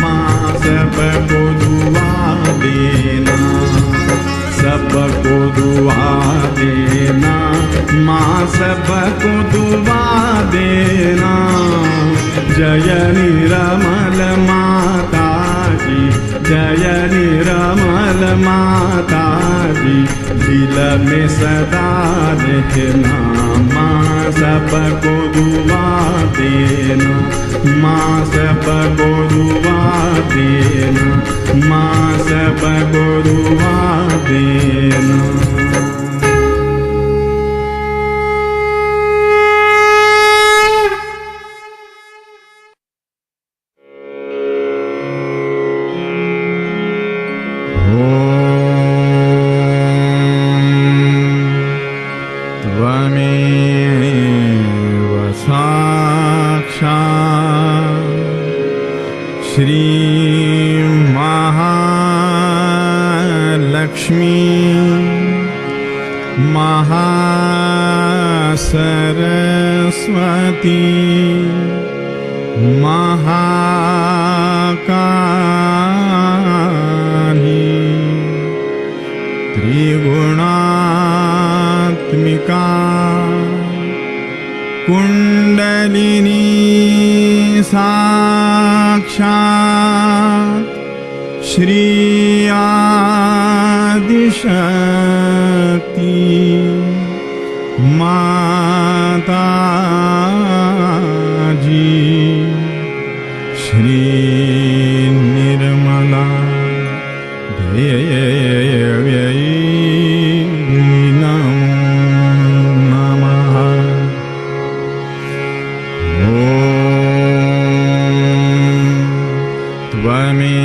माँ, सबको दुआ देना, सबको दुआ देना माँ, सबको दुआ देना। जय निर्मल माता जी, जय निरमल माता जी, दिल में सदा रहना, माँ सबको दुआ देना, माँ सबको दुआ देना, माँ सबको दुआ देना। महासरस्वती महाकाली त्रिगुणात्मिका कुंडलिनी साक्षात् श्री आदिशक्ति माता जी, श्री निर्मला देव्यै नमो नमः।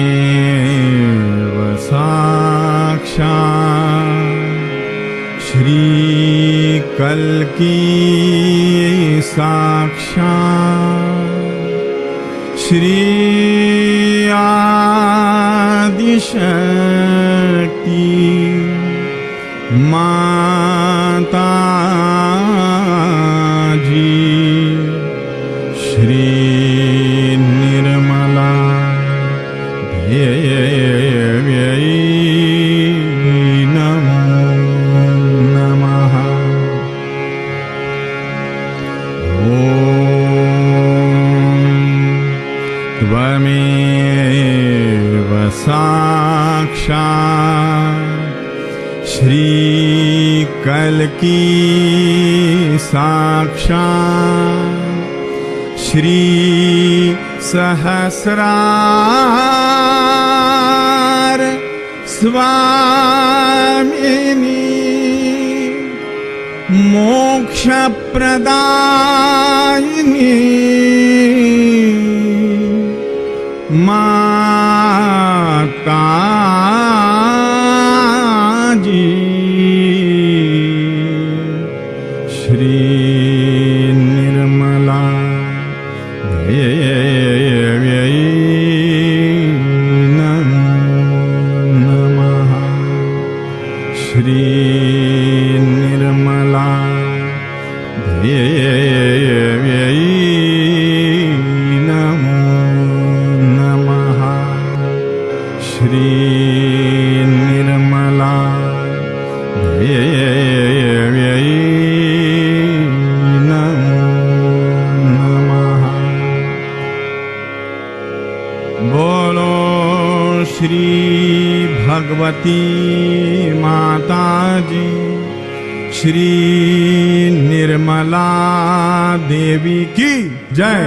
त्वमेव साक्षात् श्री कल्की साक्षात् श्री आदिशक्ति माता जी, श्री निर्मला देव्यै नमो नमः। त्वमेव साक्षात् श्री कल्की साक्षात् श्री सहस्रार स्वामिनी मोक्षप्रदायिनी माता जी, श्री निर्मला देव्यै नमो नमः। श्री निर्मला देव्यै नमो नमः। श्री निर्मला देव्यै नमो नमः। बोलो श्री भगवती माता जी, श्री निर्मला देवी की जय।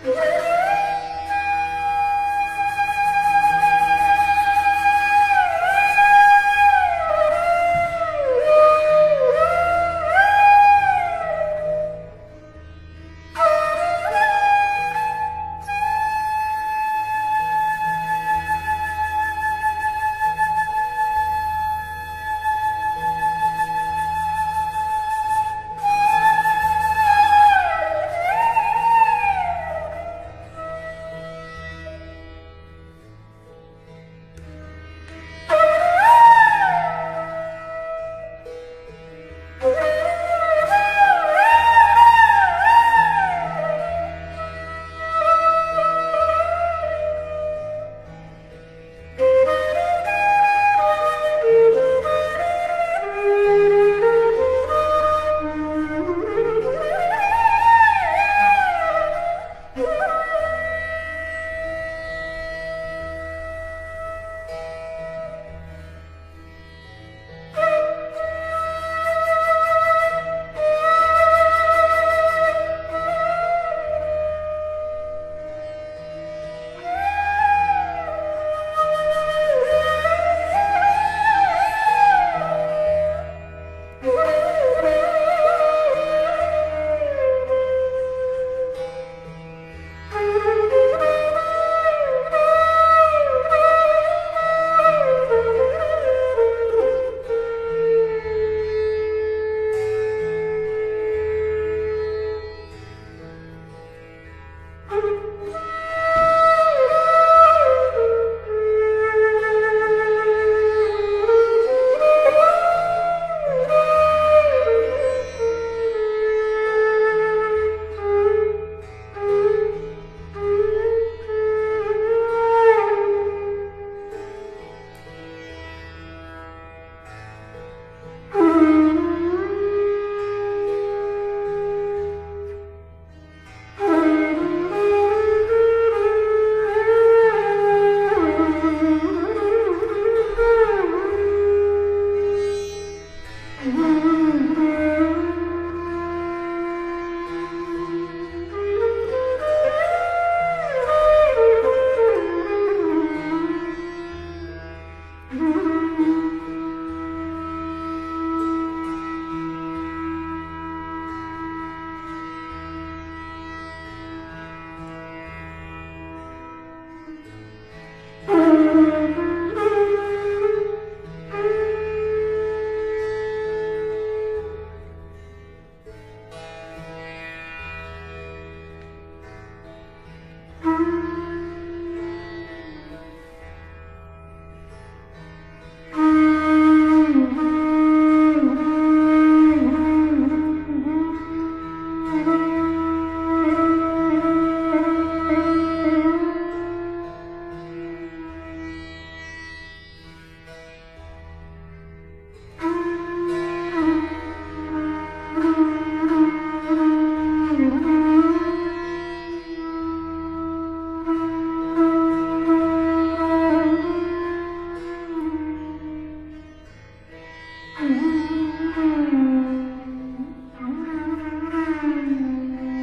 Thank you.